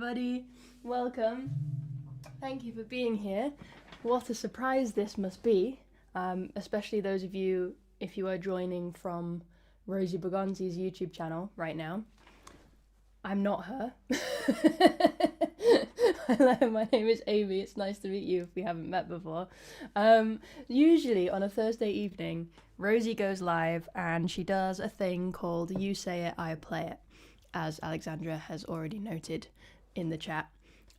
everybody. Welcome. Thank you for being here. What a surprise this must be, especially those of you, if you are joining from Rosie Bergonzi's YouTube channel right now. I'm not her. Hello, my name is Amy. It's nice to meet you if we haven't met before. Usually on a Thursday evening, Rosie goes live and she does a thing called You Say It, I Play It, as Alexandra has already noted in the chat.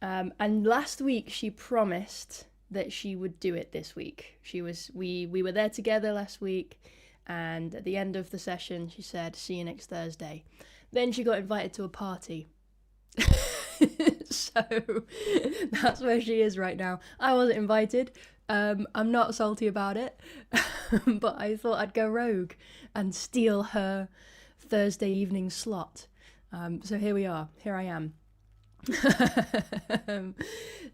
And last week she promised that she would do it this week. We were there together last week, and at the end of the session she said, see you next Thursday. Then she got invited to a party. So that's where she is right now. I wasn't invited. I'm not salty about it, but I thought I'd go rogue and steal her Thursday evening slot. So here we are. Here I am.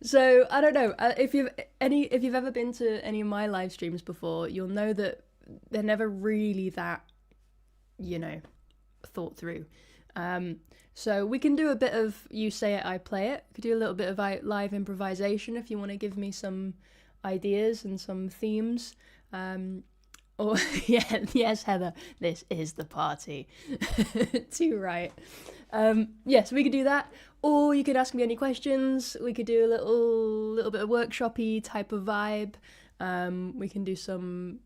So I don't know if you've ever been to any of my live streams before, you'll know that they're never really that, thought through. So we can do a bit of You Say It, I Play It. We could do a little bit of live improvisation if you want to give me some ideas and some themes. Or yes, Heather, this is the party. Too right. Yes, we could do that. Or you could ask me any questions. We could do a little bit of workshop-y type of vibe. We can do some.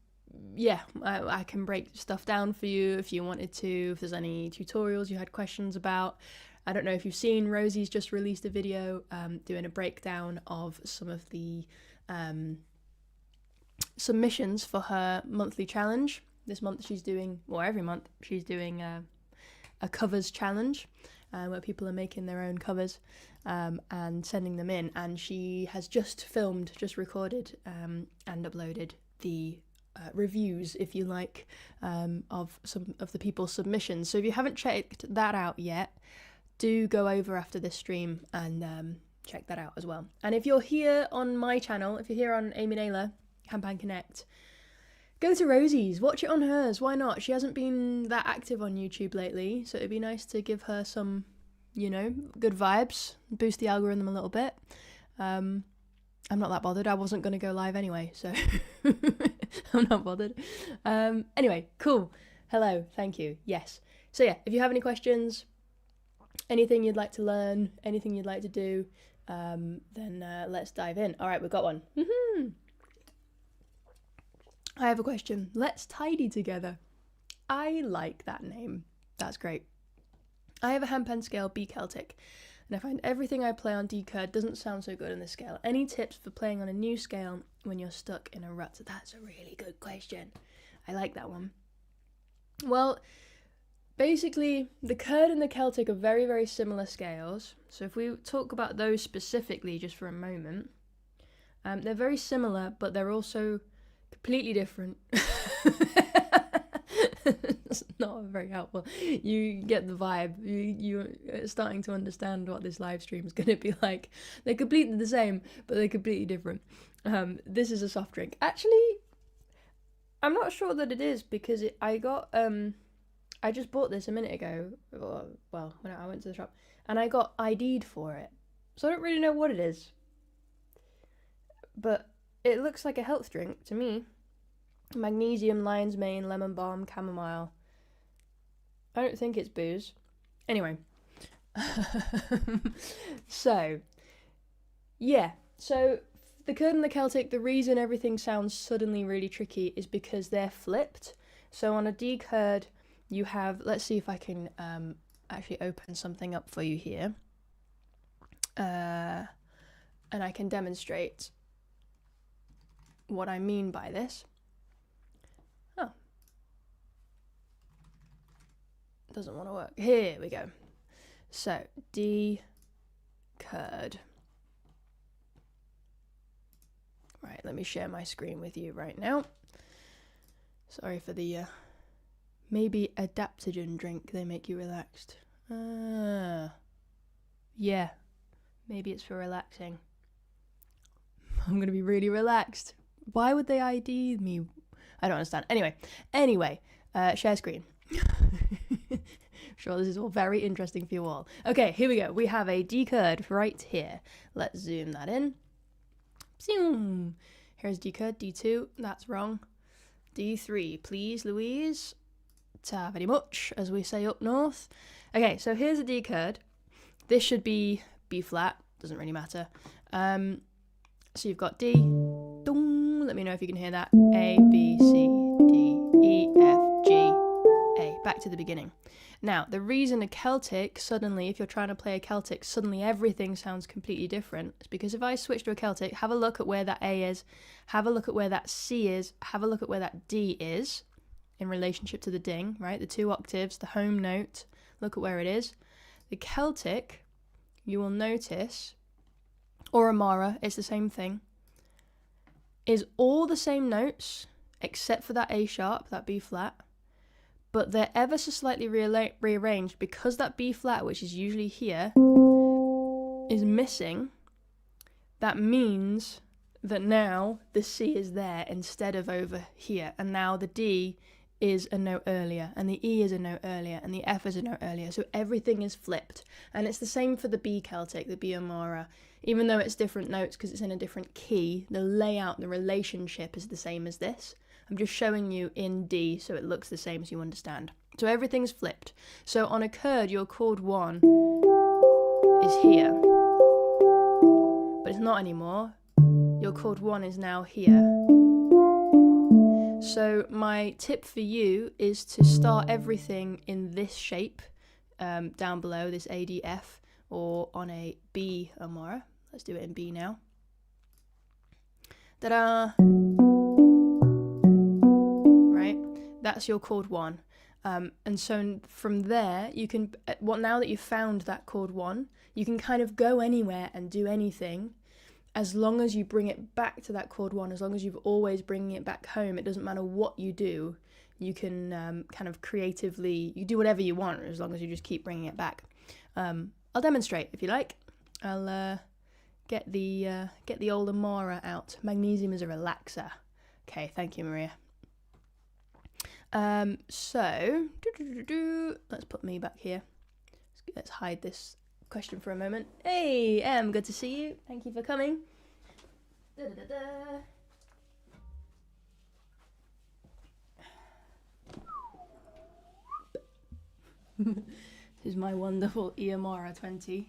Yeah, I can break stuff down for you if you wanted to, if there's any tutorials you had questions about. I don't know if you've seen, Rosie's just released a video doing a breakdown of some of the submissions for her monthly challenge. This month she's doing, or every month, she's doing a covers challenge where people are making their own covers and sending them in. And she has just recorded and uploaded the reviews, if you like, of some of the people's submissions. So if you haven't checked that out yet, do go over after this stream and check that out as well. And if you're here on my channel, if you're here on Amy Naylor, Handpan Connect, go to Rosie's, watch it on hers. Why not? She hasn't been that active on YouTube lately, so it'd be nice to give her some, good vibes, boost the algorithm a little bit. I'm not that bothered. I wasn't going to go live anyway, so I'm not bothered. Anyway, cool. Hello, thank you. Yes. So yeah, if you have any questions, anything you'd like to learn, anything you'd like to do, then let's dive in. All right, we've got one. I have a question. Let's tidy together. I like that name. That's great. I have a handpan scale B Celtic, and I find everything I play on D curd doesn't sound so good on this scale. Any tips for playing on a new scale when you're stuck in a rut? That's a really good question. I like that one. Well, basically, the curd and the Celtic are very, very similar scales. So if we talk about those specifically just for a moment, they're very similar, but they're also completely different. It's not very helpful. You get the vibe. You're starting to understand what this live stream is going to be like. They're completely the same, but they're completely different. This is a soft drink. Actually, I'm not sure that it is, because I just bought this a minute ago. Well, when I went to the shop, and I got ID'd for it. So I don't really know what it is. But it looks like a health drink to me. Magnesium, lion's mane, lemon balm, chamomile. I don't think it's booze. Anyway. So, yeah. So, the curd and the Celtic, the reason everything sounds suddenly really tricky is because they're flipped. So on a D curd, you have, let's see if I can actually open something up for you here. And I can demonstrate what I mean by this. Oh. Doesn't want to work. Here we go. So, D curd. Right, let me share my screen with you right now. Sorry for the maybe adaptogen drink, they make you relaxed. Yeah, maybe it's for relaxing. I'm going to be really relaxed. Why would they ID me? I don't understand. Anyway, share screen. Sure, this is all very interesting for you all. Okay, here we go. We have a D chord right here. Let's zoom that in. Zoom. Here's D chord, D2. That's wrong. D3, please, Louise. Ta very much, as we say up north. Okay, so here's a D chord. This should be B flat. Doesn't really matter. So you've got D. Dong. Let me know if you can hear that. A, B, C, D, E, F, G, A. Back to the beginning. Now, the reason a Celtic, suddenly, if you're trying to play a Celtic, suddenly everything sounds completely different, is because if I switch to a Celtic, have a look at where that A is, have a look at where that C is, have a look at where that D is in relationship to the ding, right? The 2 octaves, the home note, look at where it is. The Celtic, you will notice, or Amara, it's the same thing, is all the same notes, except for that A sharp, that B flat, but they're ever so slightly rearranged because that B flat, which is usually here, is missing. That means that now the C is there instead of over here, and now the D is a note earlier, and the E is a note earlier, and the F is a note earlier, so everything is flipped. And it's the same for the B Celtic, the B Amara. Even though it's different notes because it's in a different key, the layout, the relationship is the same as this. I'm just showing you in D so it looks the same so you understand. So everything's flipped. So on a chord, your chord 1 is here, but it's not anymore. Your chord 1 is now here. So my tip for you is to start everything in this shape, down below, this ADF, or on a B Amara. Let's do it in B now. Ta-da! Right? That's your chord 1. And so from there, you can, now that you've found that chord 1, you can kind of go anywhere and do anything, as long as you bring it back to that chord 1, as long as you've always bringing it back home. It doesn't matter what you do. You can kind of creatively, you do whatever you want, as long as you just keep bringing it back. I'll demonstrate if you like. I'll get the old Amara out. Magnesium is a relaxer. Okay, thank you, Maria. So let's put me back here. Let's hide this question for a moment. Hey, Em, good to see you. Thank you for coming. This is my wonderful Amara 20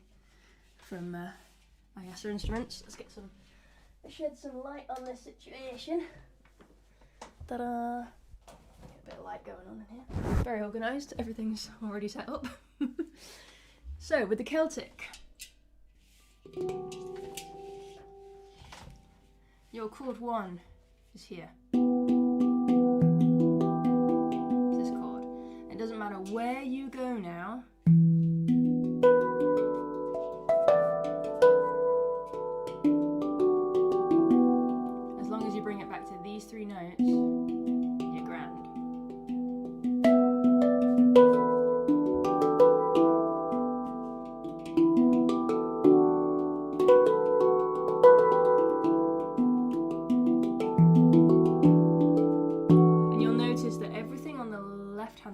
from Ayasa Instruments. Let's shed some light on this situation. Ta-da! Get a bit of light going on in here. Very organised. Everything's already set up. So, with the Celtic, your chord 1 is here. It's this chord. It doesn't matter where you go now. As long as you bring it back to these 3 notes, you're grand.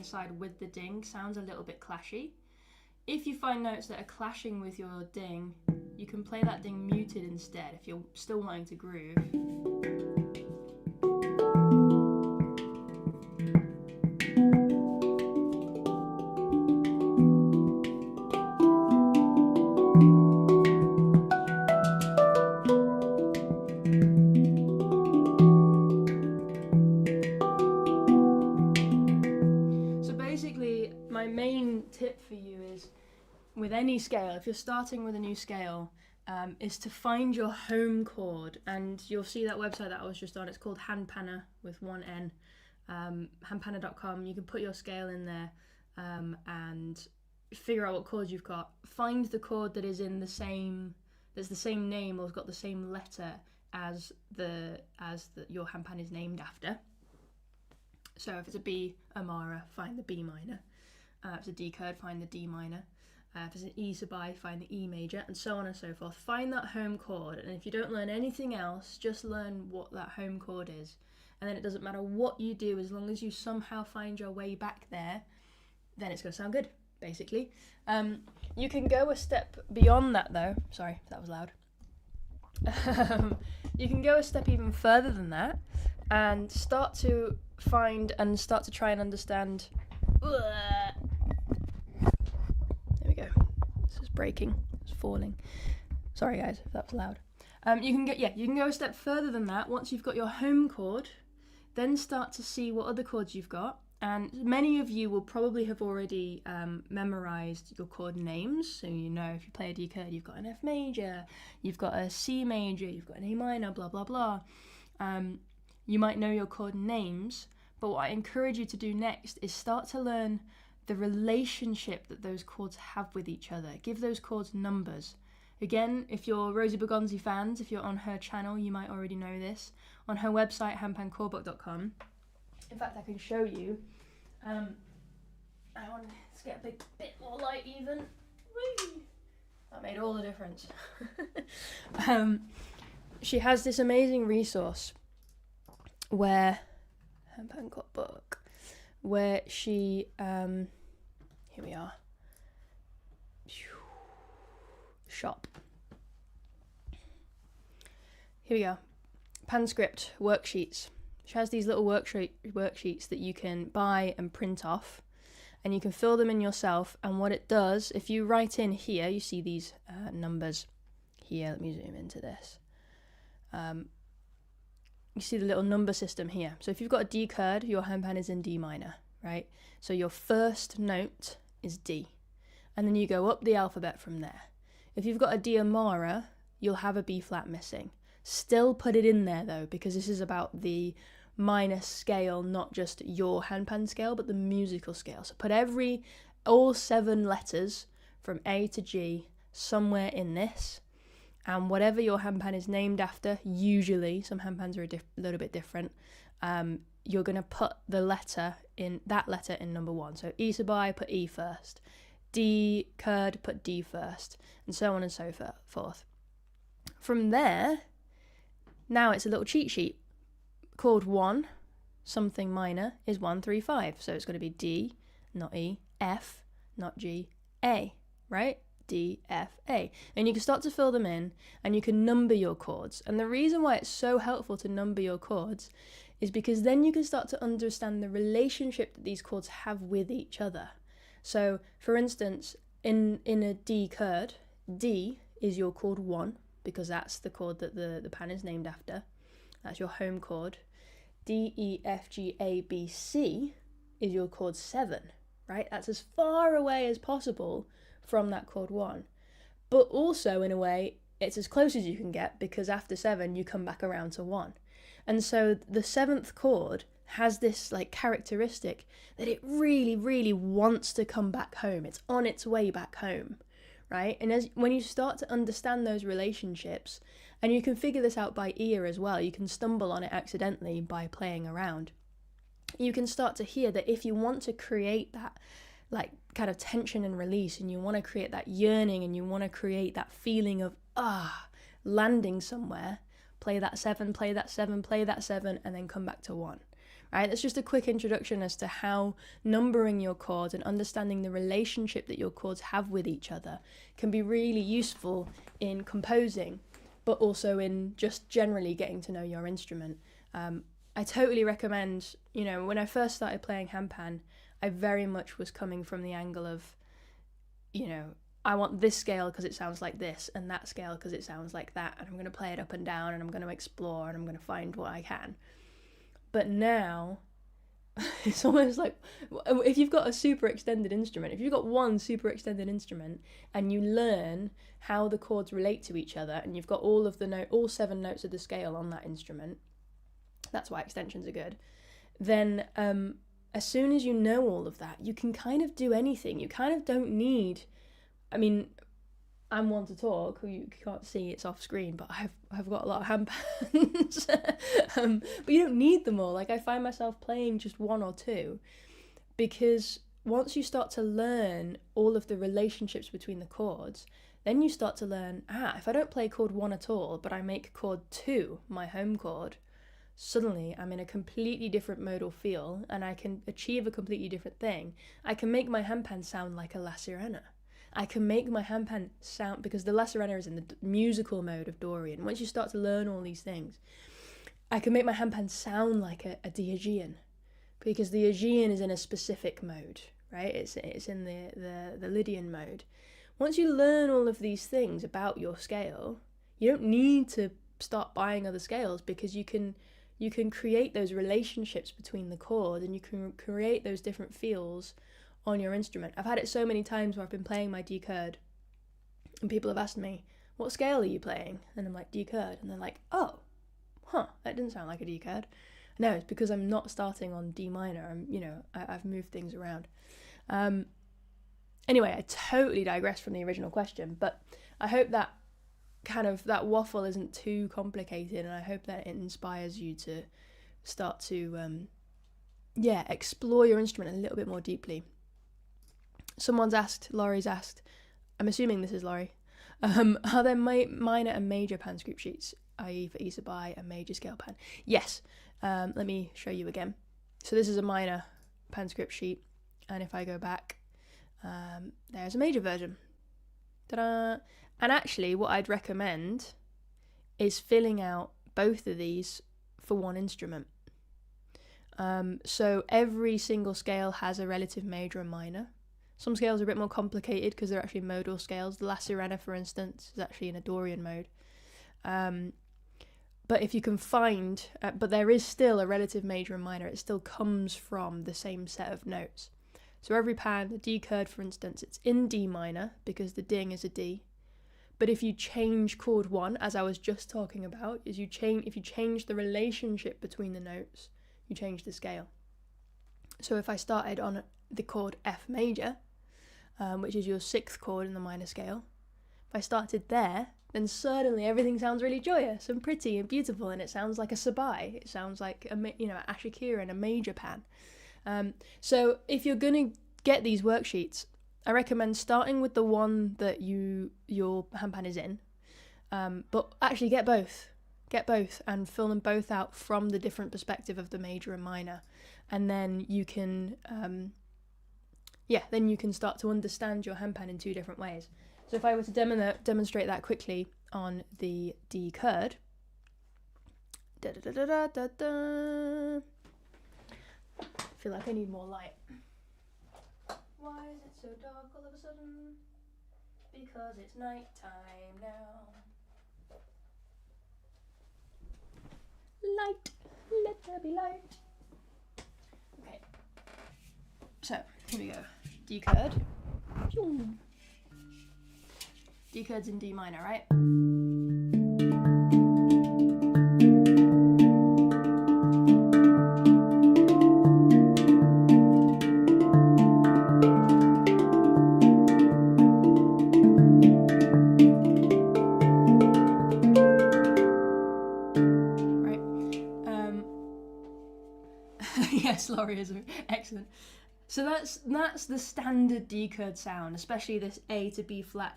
Side with the ding sounds a little bit clashy. If you find notes that are clashing with your ding, you can play that ding muted instead if you're still wanting to groove. My main tip for you is, with any scale, if you're starting with a new scale, is to find your home chord. And you'll see that website that I was just on. It's called Handpan with 1 N. Handpan.com. You can put your scale in there and figure out what chords you've got. Find the chord that is in the same name or has got the same letter as your handpan is named after. So if it's a B Amara, find the B minor. If it's a D chord, find the D minor. If it's an E sub I, find the E major, and so on and so forth. Find that home chord, and if you don't learn anything else, just learn what that home chord is. And then it doesn't matter what you do, as long as you somehow find your way back there, then it's going to sound good. basically. You can go a step beyond that though. Sorry, that was loud. You can go a step even further than that and start to try and understand. There we go. This is breaking. It's falling. Sorry guys if that was loud. You can go a step further than that. Once you've got your home chord, then start to see what other chords you've got. And many of you will probably have already memorized your chord names. So you know if you play a D chord, you've got an F major, you've got a C major, you've got an A minor, blah, blah, blah. You might know your chord names, but what I encourage you to do next is start to learn the relationship that those chords have with each other. Give those chords numbers. Again, if you're Rosie Bergonzi fans, if you're on her channel, you might already know this. On her website, handpanchordbook.com. In fact, I can show you. I want to get a bit more light even. Whee! That made all the difference. She has this amazing resource where Handpan Chord Book, where she here we are. Shop. Here we go. Panscript worksheets. She has these little worksheets that you can buy and print off, and you can fill them in yourself. And what it does, if you write in here, you see these numbers here. Let me zoom into this. You see the little number system here. So if you've got a D chord, your handpan is in D minor, right? So your first note is D, and then you go up the alphabet from there. If you've got a D Amara, you'll have a B flat missing. Still put it in there though, because this is about the minor scale, not just your handpan scale, but the musical scale. So put all 7 letters from A to G somewhere in this, and whatever your handpan is named after, usually, some handpans are a little bit different, you're going to put that letter in number 1. So E sub I, put E first. D chord, put D first, and so on and so forth. From there, now it's a little cheat sheet. Chord 1, something minor, is 1, 3, 5. So it's going to be D, not E, F, not G, A, right? D, F, A. And you can start to fill them in, and you can number your chords. And the reason why it's so helpful to number your chords is because then you can start to understand the relationship that these chords have with each other. So, for instance, in a D chord, D is your chord 1, because that's the chord that the pan is named after. That's your home chord. D, E, F, G, A, B, C is your chord 7, right? That's as far away as possible from that chord 1. But also, in a way, it's as close as you can get, because after 7, you come back around to 1. And so the 7th chord has this like characteristic that it really, really wants to come back home. It's on its way back home, right? And when you start to understand those relationships, and you can figure this out by ear as well, you can stumble on it accidentally by playing around. You can start to hear that if you want to create that like kind of tension and release, and you want to create that yearning, and you want to create that feeling of landing somewhere, play that 7, play that 7, play that 7, and then come back to 1. Right, that's just a quick introduction as to how numbering your chords and understanding the relationship that your chords have with each other can be really useful in composing, but also in just generally getting to know your instrument. I totally recommend, when I first started playing handpan, I very much was coming from the angle of, I want this scale because it sounds like this, and that scale because it sounds like that, and I'm going to play it up and down, and I'm going to explore, and I'm going to find what I can. But now, it's almost like, if you've got a super extended instrument, if you've got one super extended instrument, and you learn how the chords relate to each other, and you've got all 7 notes of the scale on that instrument, that's why extensions are good, then as soon as you know all of that, you can kind of do anything. You kind of don't need, I'm one to talk, you can't see, it's off screen, but I've got a lot of handpans. But you don't need them all. Like, I find myself playing just 1 or 2, because once you start to learn all of the relationships between the chords, then you start to learn, if I don't play chord 1 at all, but I make chord 2 my home chord, suddenly I'm in a completely different modal feel and I can achieve a completely different thing. I can make my handpan sound like a La Sirena. I can make my handpan sound, because the La Sirena is in the musical mode of Dorian. Once you start to learn all these things, I can make my handpan sound like a the Aegean, because the Aegean is in a specific mode, right? It's in the Lydian mode. Once you learn all of these things about your scale, you don't need to start buying other scales, because you can create those relationships between the chords, and you can create those different feels on your instrument. I've had it so many times where I've been playing my D chord and people have asked me, what scale are you playing? And I'm like, D chord. And they're like, oh, that didn't sound like a D chord. No, it's because I'm not starting on D minor. I've moved things around. Anyway, I totally digressed from the original question, but I hope that that waffle isn't too complicated, and I hope that it inspires you to start to explore your instrument a little bit more deeply. Laurie's asked, I'm assuming this is Laurie, are there minor and major pan scoop sheets, i.e. for Isabai a major scale pan? Yes. Let me show you again. So this is a minor pan script sheet, and if I go back, there's a major version. Ta-da! And actually what I'd recommend is filling out both of these for one instrument. So every single scale has a relative major and minor. Some scales are a bit more complicated because they're actually modal scales. The La Sirena, for instance, is actually in a Dorian mode. But if you can find, but there is still a relative major and minor. It still comes from the same set of notes. So every pan, the D chord, for instance, it's in D minor because the ding is a D. But if you change chord 1, as I was just talking about, if you change the relationship between the notes, you change the scale. So if I started on the chord F major, which is your 6th chord in the minor scale, if I started there, then suddenly everything sounds really joyous and pretty and beautiful, and it sounds like a sabai. It sounds like a ashikira and a major pan. So if you're going to get these worksheets, I recommend starting with the one that your handpan is in, but actually get both and fill them both out from the different perspective of the major and minor, and then you can start to understand your handpan in 2 different ways. So if I were to demonstrate that quickly on the D chord, I feel like I need more light. Why is it so dark all of a sudden? Because it's night time now. Light, let there be light. Okay, so here we go. D chord. D chord's in D minor, right? Yes, Laurie is excellent. So that's the standard D chord sound, especially this A to B flat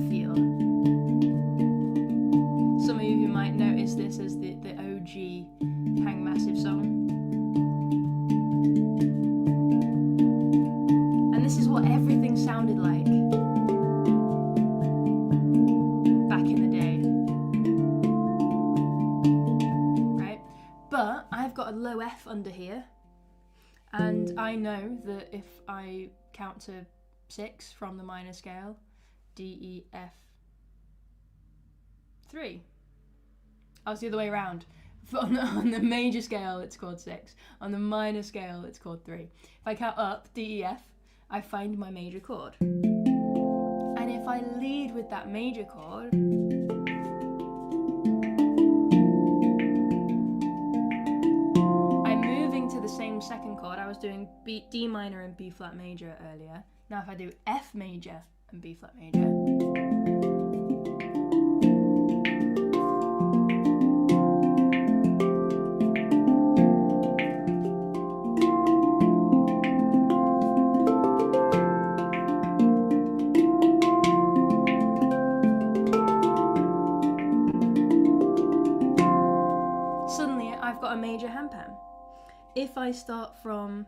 feel. Some of you might notice this as the OG Hang Massive song. And this is what everything sounded like back in the day. Right? But I've got a low F under here, and I know that if I count to 6 from the minor scale, D, E, F, 3. Oh, it's the other way around. On the major scale, it's chord 6. On the minor scale, it's chord 3. If I count up, D, E, F, I find my major chord. And if I lead with that major chord, I'm moving to the same second chord. I was doing D minor and B flat major earlier. Now if I do F major and B flat major, a major handpan. If I start from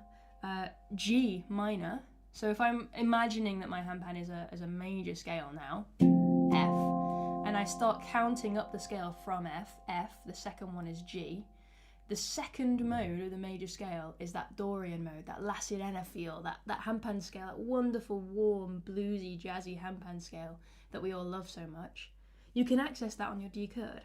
G minor, so if I'm imagining that my handpan is a major scale now, F, and I start counting up the scale from F, the second one is G. The second mode of the major scale is that Dorian mode, that La Sirena feel, that handpan scale, that wonderful, warm, bluesy, jazzy handpan scale that we all love so much. You can access that on your D chord.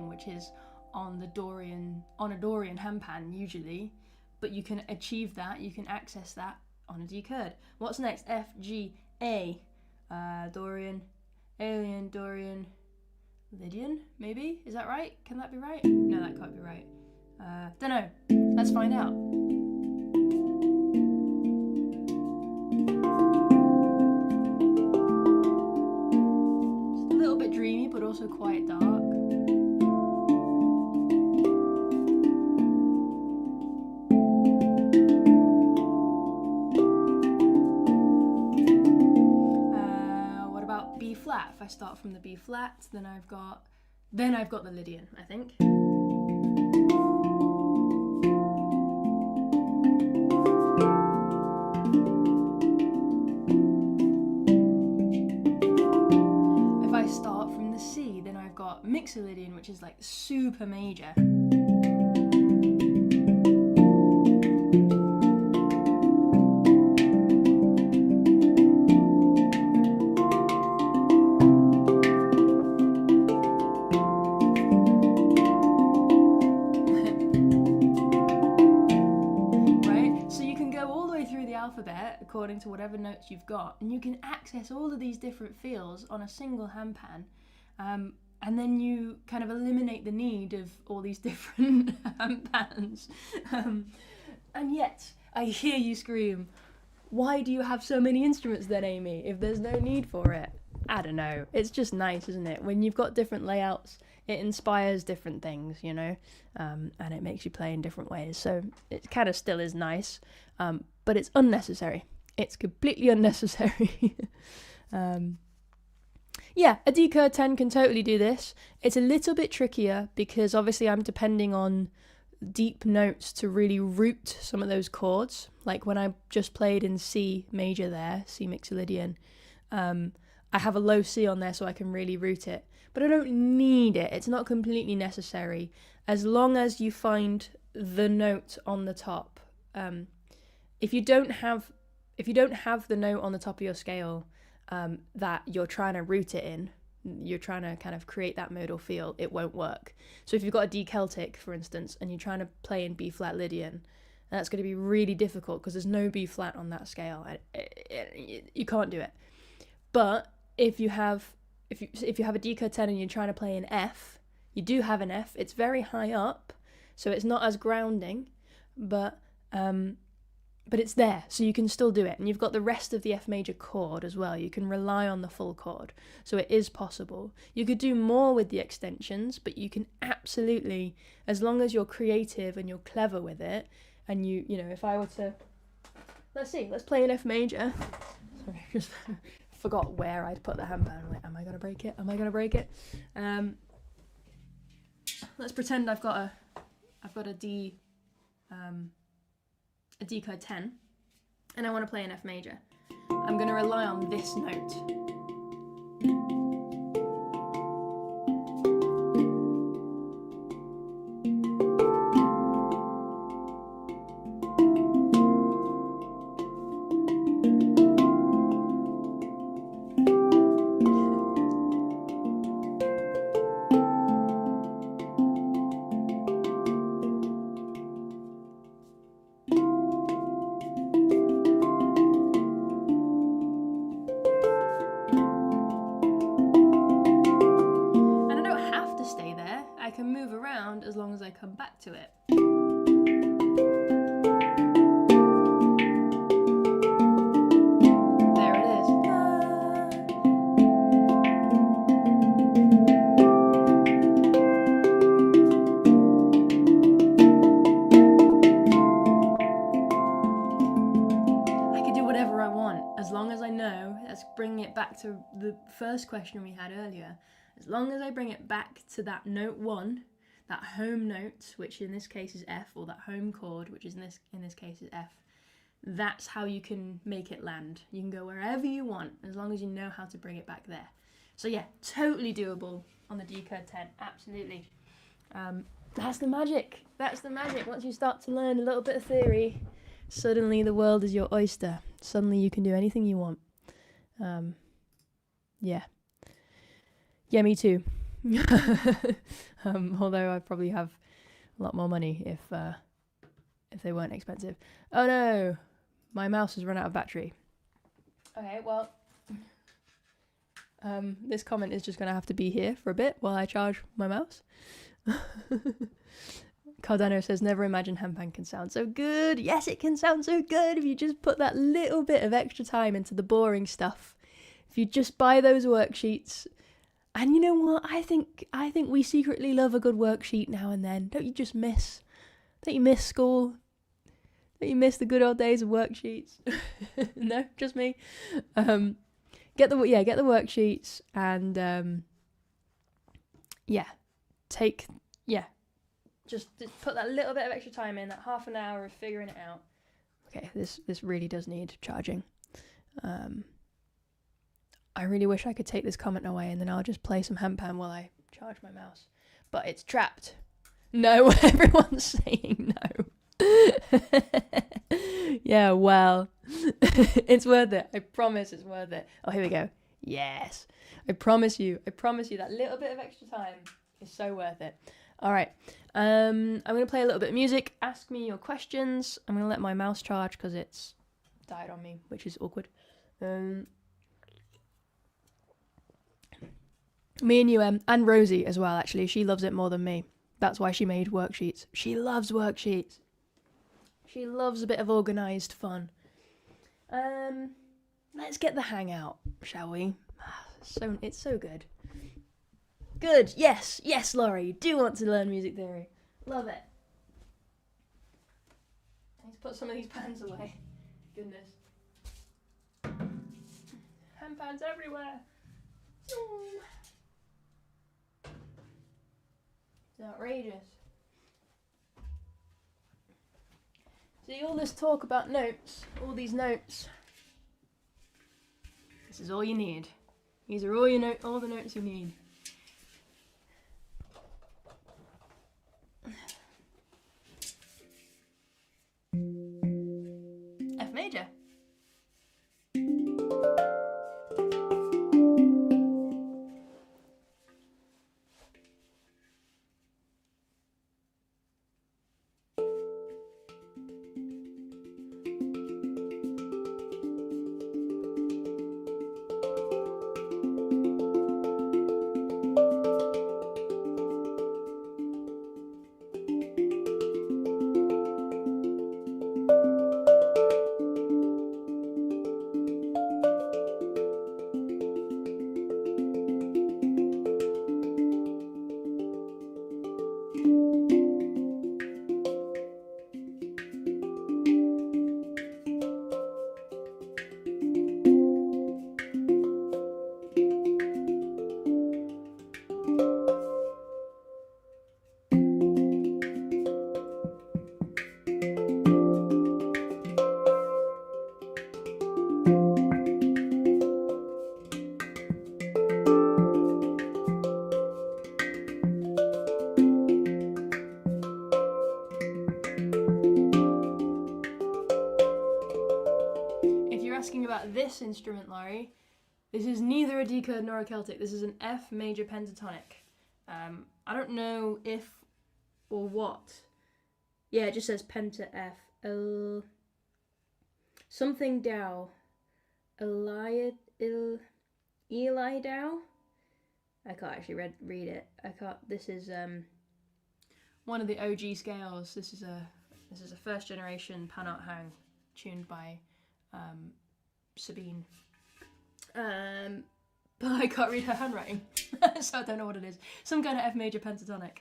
Which is on a Dorian handpan usually, but you can achieve that, you can access that on a D chord. What's next? F, G, A, Dorian, Alien, Dorian, Lydian, maybe? Is that right? Can that be right? No, that can't be right. Don't know. Let's find out. It's a little bit dreamy, but also quite dark. B flat. If I start from the B flat, then I've got the Lydian, I think. If I start from the C, then I've got Mixolydian, which is like super major. Alphabet according to whatever notes you've got, and you can access all of these different feels on a single handpan, and then you kind of eliminate the need of all these different handpans. And yet I hear you scream, why do you have so many instruments then, Amy, if there's no need for it? I don't know, it's just nice, isn't it? When you've got different layouts, it inspires different things, you know, and it makes you play in different ways, so it kind of still is nice, but it's unnecessary. It's completely unnecessary. Yeah, a D chord 10 can totally do this. It's a little bit trickier because obviously I'm depending on deep notes to really root some of those chords. Like when I just played in C major there, C Mixolydian, I have a low C on there so I can really root it. But I don't need it. It's not completely necessary as long as you find the note on the top. If you don't have the note on the top of your scale that you're trying to root it in, you're trying to kind of create that modal feel, it won't work. So if you've got a D Celtic, for instance, and you're trying to play in B flat Lydian, that's going to be really difficult because there's no B flat on that scale. You can't do it. But if you have a D chord 10 and you're trying to play an F, you do have an F. It's very high up, so it's not as grounding, but it's there, so you can still do it. And you've got the rest of the F major chord as well. You can rely on the full chord, so it is possible. You could do more with the extensions, but you can absolutely, as long as you're creative and you're clever with it, and you know, if I were to, let's play an F major. Sorry, I just forgot where I'd put the handpan. I'm like, am I gonna break it? Let's pretend I've got a D chord 10 and I want to play an F major. I'm going to rely on this note. I can move around as long as I come back to it. There it is. I could do whatever I want as long as I know. Let's bring it back to the first question we had earlier. As long as I bring it back to that note 1, that home note, which in this case is F, or that home chord, which is in this case is F, that's how you can make it land. You can go wherever you want, as long as you know how to bring it back there. So yeah, totally doable on the D Curd 10, absolutely. That's the magic. That's the magic. Once you start to learn a little bit of theory, suddenly the world is your oyster. Suddenly you can do anything you want. Yeah. Yeah, me too. Although I'd probably have a lot more money if they weren't expensive. Oh no, my mouse has run out of battery. Okay, well, this comment is just going to have to be here for a bit while I charge my mouse. Cardano says, never imagined Handpan can sound so good. Yes, it can sound so good if you just put that little bit of extra time into the boring stuff. If you just buy those worksheets. And you know what? I think we secretly love a good worksheet now and then. Don't you miss school? Don't you miss the good old days of worksheets? No, just me. Get the worksheets and just put that little bit of extra time in, that half an hour of figuring it out. Okay, this really does need charging. I really wish I could take this comment away and then I'll just play some Handpan while I charge my mouse. But it's trapped. No, everyone's saying no. Yeah, well, it's worth it. I promise it's worth it. Oh, here we go. Yes. I promise you that little bit of extra time is so worth it. All right. I'm going to play a little bit of music. Ask me your questions. I'm going to let my mouse charge because it's died on me, which is awkward. Me and you, and Rosie as well, actually. She loves it more than me. That's why she made worksheets. She loves worksheets. She loves a bit of organised fun. Let's get the Hangout, shall we? It's so good. Good, yes, Laurie. You do want to learn music theory. Love it. Let's put some of these pans away. Goodness. Handpans everywhere. It's outrageous. See, all this talk about notes, all these notes, this is all you need. These are all the notes you need. F major. About this instrument, Laurie, this is neither a D Curd nor a Celtic. This is an F major pentatonic. I don't know if or what. Yeah, it just says penta F. Something Dow. Eli Dow. I can't actually read it. I can't. This is one of the OG scales. This is a first generation pan art hang tuned by Sabine. But I can't read her handwriting, so I don't know what it is. Some kind of F major pentatonic.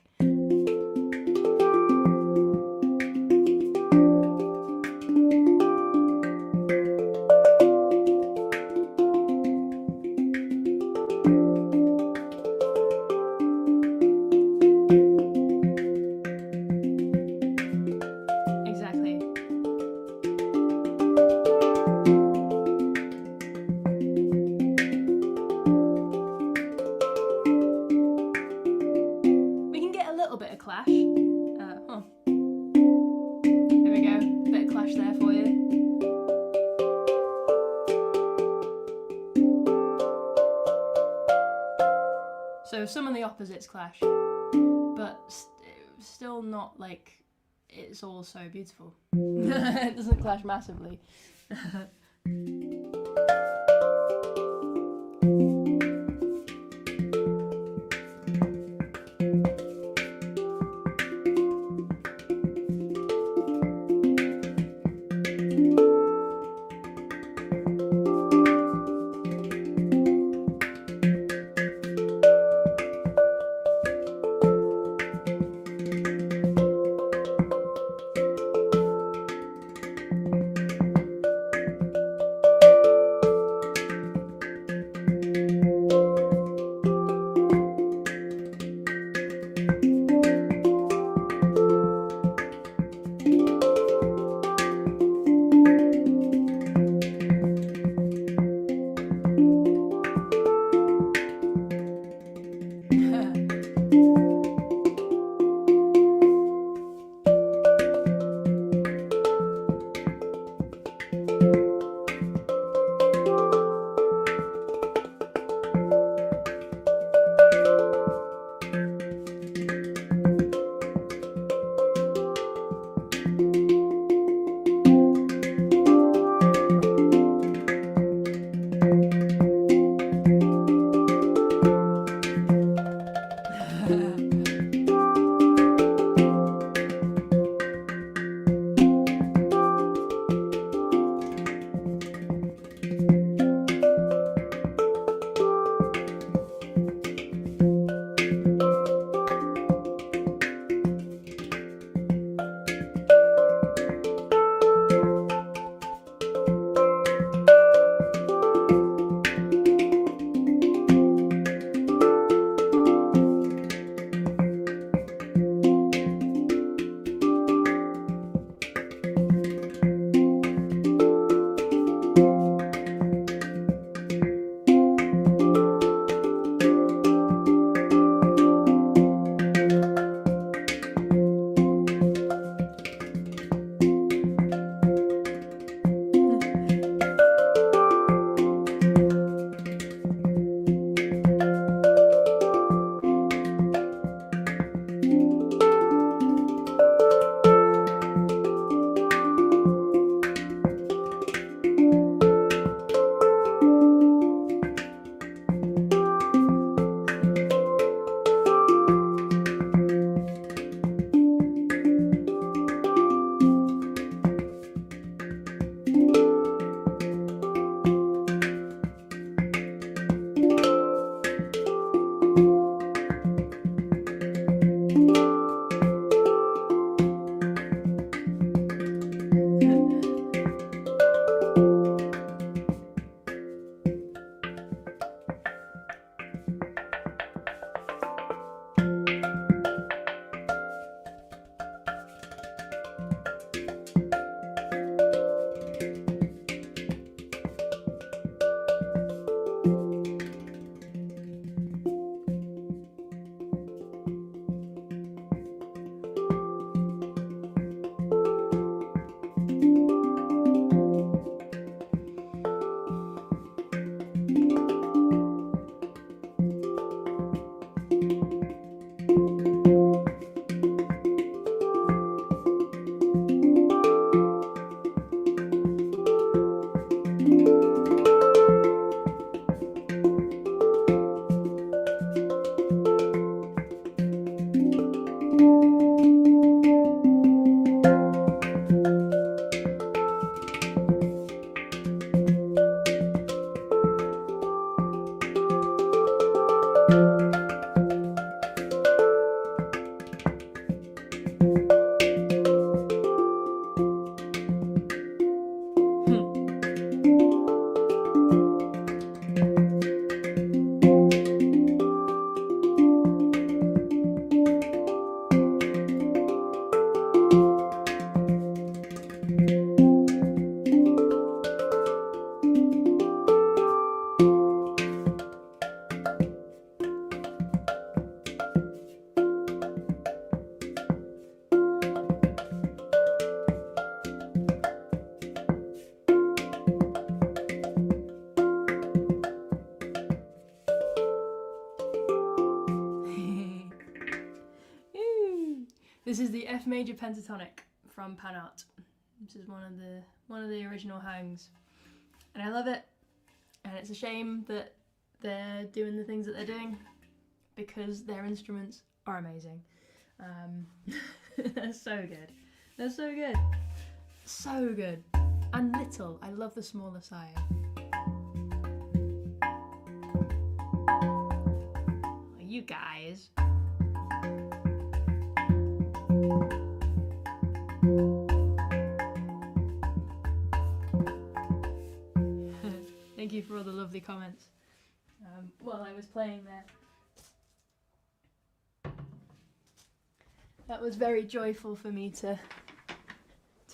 Clash. There we go. Bit of clash there for you. So some of the opposites clash, but still not like it's all so beautiful. It doesn't clash massively. This is the F major pentatonic from Pan Art. This is one of the original hangs, and I love it. And it's a shame that they're doing the things that they're doing because their instruments are amazing. They're so good. They're so good. So good. And little. I love the smaller side. You guys. Thank you for all the lovely comments while I was playing there. That was very joyful for me to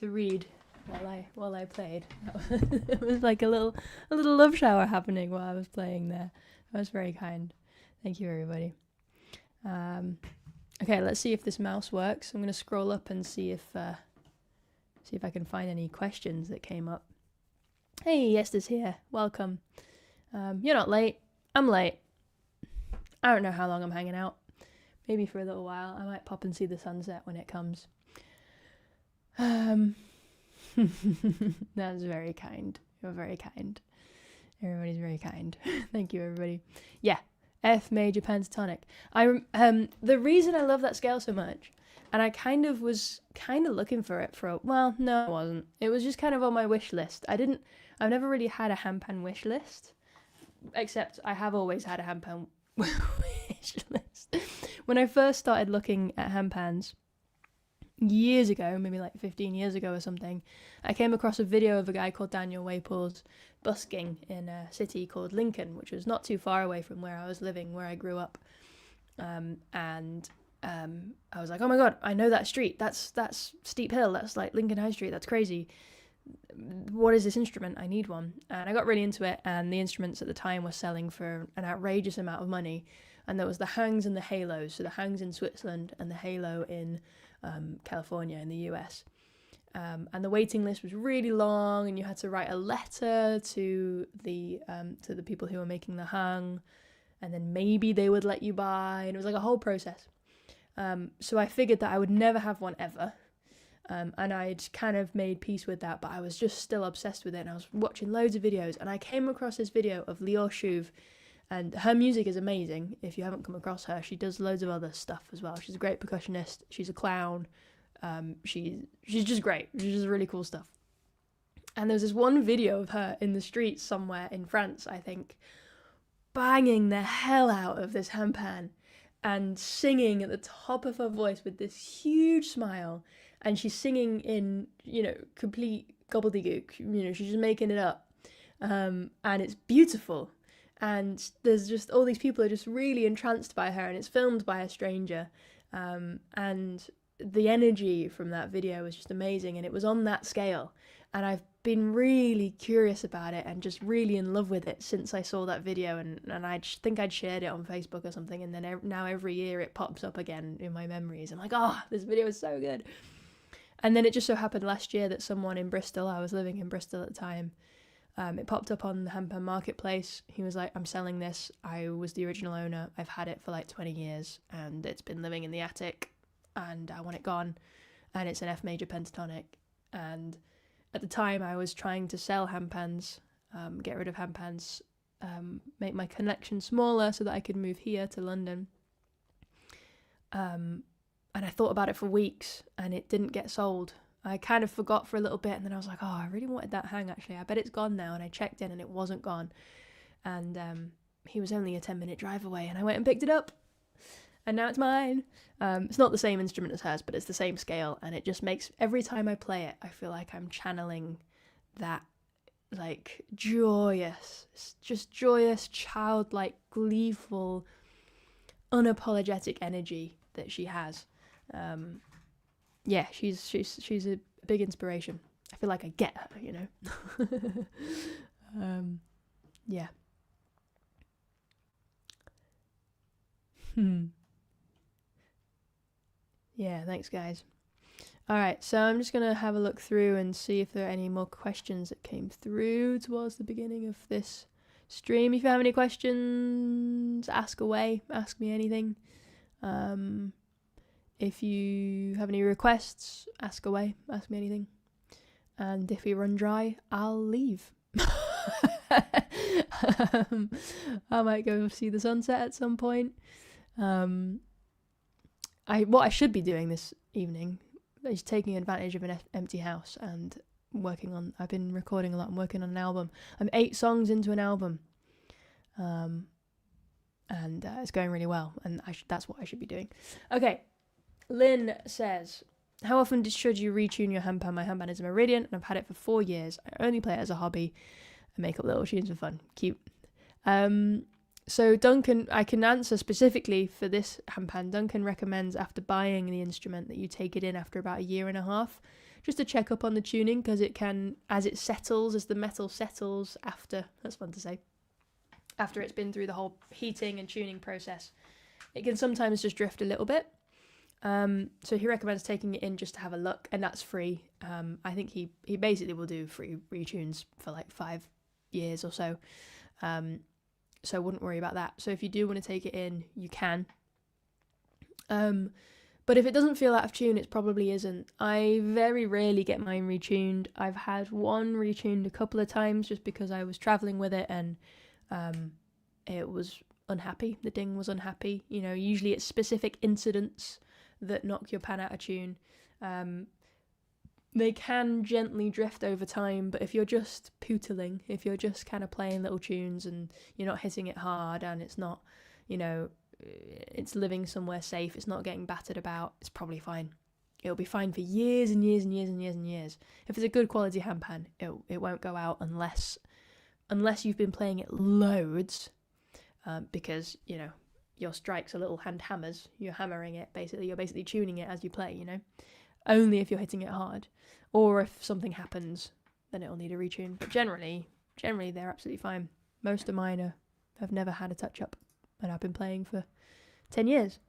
read while I played. It was like a little love shower happening while I was playing there. That was very kind. Thank you, everybody. Okay, let's see if this mouse works. I'm going to scroll up and see if I can find any questions that came up. Hey, Esther's here. Welcome. You're not late. I'm late. I don't know how long I'm hanging out. Maybe for a little while. I might pop and see the sunset when it comes. That's very kind. You're very kind. Everybody's very kind. Thank you, everybody. Yeah, F major pentatonic. The reason I love that scale so much, and I was looking for it well, no, I wasn't. It was just kind of on my wish list. I've never really had a handpan wish list, except I have always had a handpan wish list. When I first started looking at handpans years ago, maybe like 15 years ago or something, I came across a video of a guy called Daniel Waples busking in a city called Lincoln, which was not too far away from where I was living, where I grew up. I was like, oh my god, I know that street. That's Steep Hill. That's like Lincoln High Street. That's crazy. What is this instrument? I need one. And I got really into it, and the instruments at the time were selling for an outrageous amount of money. And there was the hangs and the halos. So the hangs in Switzerland and the halo in California in the US. And the waiting list was really long, and you had to write a letter to the people who were making the hang, and then maybe they would let you buy, and it was like a whole process. So I figured that I would never have one ever, and I'd kind of made peace with that, but I was just still obsessed with it, and I was watching loads of videos, and I came across this video of Lior Shuv, and her music is amazing. If you haven't come across her, she does loads of other stuff as well. She's a great percussionist. She's a clown. She's just great. She does really cool stuff. And there was this one video of her in the streets somewhere in France, I think, banging the hell out of this handpan and singing at the top of her voice with this huge smile. And she's singing in, complete gobbledygook. She's just making it up. And it's beautiful. And there's just all these people are just really entranced by her, and it's filmed by a stranger. And the energy from that video was just amazing, and it was on that scale. And I've been really curious about it and just really in love with it since I saw that video, and I think I'd shared it on Facebook or something, and then now every year it pops up again in my memories. I'm like, oh, this video is so good. And then it just so happened last year that someone in Bristol, I was living in Bristol at the time, it popped up on the Handpan marketplace. He was like, I'm selling this. I was the original owner. I've had it for like 20 years and it's been living in the attic and I want it gone. And it's an F major pentatonic. And at the time I was trying to sell handpans, get rid of handpans, make my collection smaller so that I could move here to London. And I thought about it for weeks and it didn't get sold. I kind of forgot for a little bit, and then I was like, oh, I really wanted that hang, actually. I bet it's gone now. And I checked in, and it wasn't gone. And he was only a 10-minute drive away, and I went and picked it up. And now it's mine. It's not the same instrument as hers, but it's the same scale. And it just makes, every time I play it, I feel like I'm channeling that, like, joyous, childlike, gleeful, unapologetic energy that she has. Yeah, she's a big inspiration. I feel like I get her, Yeah. Yeah, thanks, guys. All right, so I'm just going to have a look through and see if there are any more questions that came through towards the beginning of this stream. If you have any questions, ask away. Ask me anything. if you have any requests, ask away. Ask me anything. And if we run dry, I'll leave. I might go see the sunset at some point. What I should be doing this evening is taking advantage of an empty house and I've been recording a lot. I'm working on an album. I'm 8 songs into an album. And it's going really well. And that's what I should be doing. Okay. Lynn says, how often should you retune your handpan? My handpan is a Meridian and I've had it for 4 years. I only play it as a hobby and make up little tunes for fun. Cute. So Duncan, I can answer specifically for this handpan. Duncan recommends after buying the instrument that you take it in after about 1.5 years, just to check up on the tuning, because it can, as the metal settles after, that's fun to say, after it's been through the whole heating and tuning process, it can sometimes just drift a little bit. So he recommends taking it in just to have a look, and that's free. I think he basically will do free retunes for like 5 years or so. So I wouldn't worry about that. So if you do want to take it in, you can. But if it doesn't feel out of tune, it probably isn't. I very rarely get mine retuned. I've had one retuned a couple of times just because I was traveling with it and it was unhappy. The ding was unhappy. You know, usually it's specific incidents that knock your pan out of tune. They can gently drift over time, but if you're just pootling, if you're just kind of playing little tunes and you're not hitting it hard and it's not, you know, it's living somewhere safe, it's not getting battered about, it's probably fine. It'll be fine for years and years and years and years and years. If it's a good quality handpan, it won't go out unless you've been playing it loads, because, you know, your strikes are little hand hammers. You're hammering it, basically. You're basically tuning it as you play, you know. Only if you're hitting it hard. Or if something happens, then it'll need a retune. But generally they're absolutely fine. Most of mine have never had a touch-up. And I've been playing for 10 years.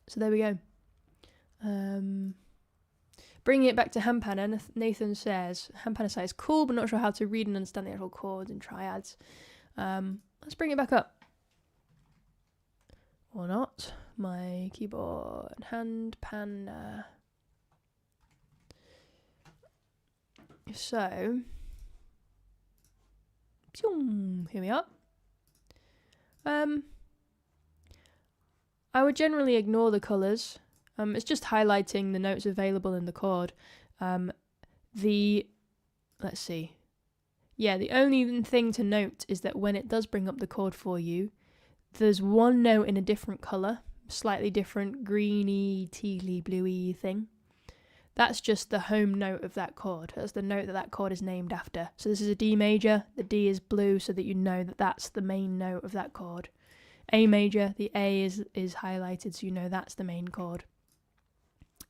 So there we go. Bringing it back to Handpan, Nathan says, Handpan size cool, but not sure how to read and understand the actual chords and triads. Let's bring it back up. Or not. My keyboard. Handpan. So. Here we are. I would generally ignore the colours. It's just highlighting the notes available in the chord. Let's see. Yeah, the only thing to note is that when it does bring up the chord for you, there's one note in a different colour, slightly different, greeny, tealy, bluey thing. That's just the home note of that chord. That's the note that chord is named after. So this is a D major, the D is blue so that you know that that's the main note of that chord. A major, the A is highlighted so you know that's the main chord.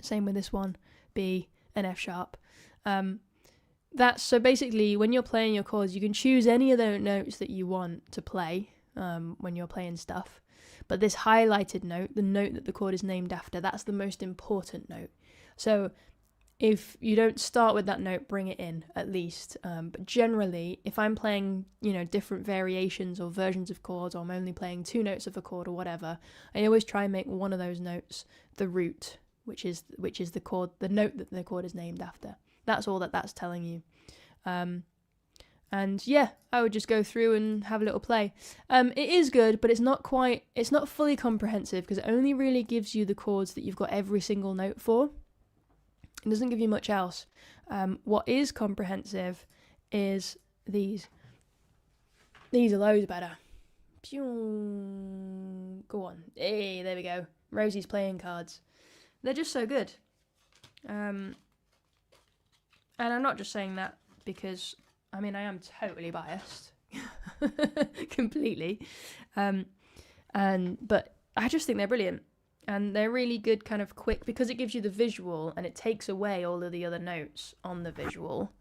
Same with this one, B and F sharp. So basically when you're playing your chords, you can choose any of the notes that you want to play when you're playing stuff. But this highlighted note, the note that the chord is named after, that's the most important note. So if you don't start with that note, bring it in at least. But generally, if I'm playing, you know, different variations or versions of chords, or I'm only playing 2 notes of a chord or whatever, I always try and make one of those notes the root, which is the chord, the note that the chord is named after. That's all that's telling you. And yeah, I would just go through and have a little play. It is good, but it's not fully comprehensive because it only really gives you the chords that you've got every single note for. It doesn't give you much else. What is comprehensive is these. These are loads better. Go on. Hey, there we go. Rosie's playing cards. They're just so good. And I'm not just saying that because, I mean, I am totally biased. Completely. But I just think they're brilliant. And they're really good, kind of quick, because it gives you the visual and it takes away all of the other notes on the visual.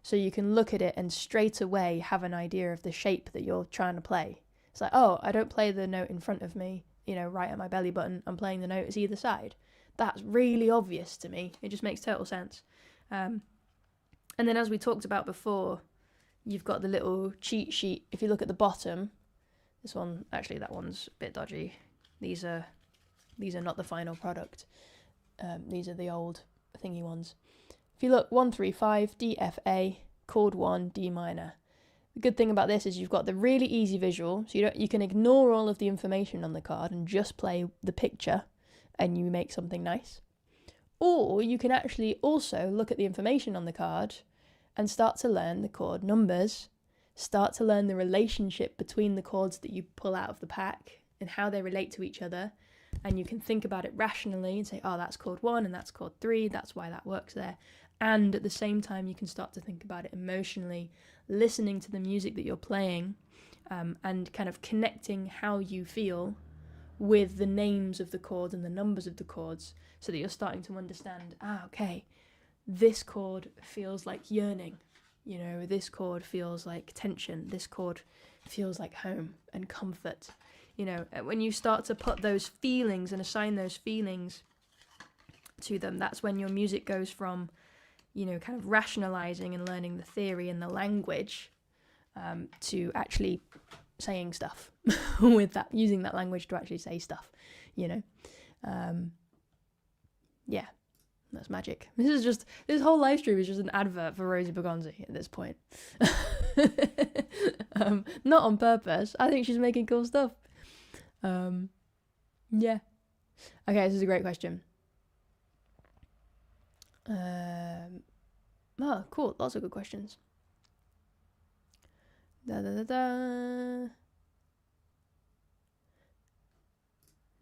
So you can look at it and straight away have an idea of the shape that you're trying to play. It's like, oh, I don't play the note in front of me, you know, right at my belly button. I'm playing the notes either side. That's really obvious to me. It just makes total sense. And then as we talked about before, you've got the little cheat sheet. If you look at the bottom, this one, actually that one's a bit dodgy. These are These are not the final product. These are the old thingy ones. If you look 1, 3, 5, D, F, A, chord 1, D minor. The good thing about this is you've got the really easy visual, so you can ignore all of the information on the card and just play the picture and you make something nice. Or you can actually also look at the information on the card and start to learn the chord numbers, start to learn the relationship between the chords that you pull out of the pack and how they relate to each other. And you can think about it rationally and say, oh, that's chord 1 and that's chord 3, that's why that works there. And at the same time, you can start to think about it emotionally, listening to the music that you're playing, and kind of connecting how you feel with the names of the chords and the numbers of the chords, so that you're starting to understand, okay, this chord feels like yearning, this chord feels like tension, this chord feels like home and comfort. When you start to put those feelings and assign those feelings to them, that's when your music goes from, kind of rationalizing and learning the theory and the language, to actually saying stuff with that, using that language to actually say stuff, yeah, that's magic. This whole live stream is just an advert for Rosie Bergonzi at this point. Not on purpose. I think she's making cool stuff. Yeah. Okay, this is a great question. Oh, cool. Lots of good questions.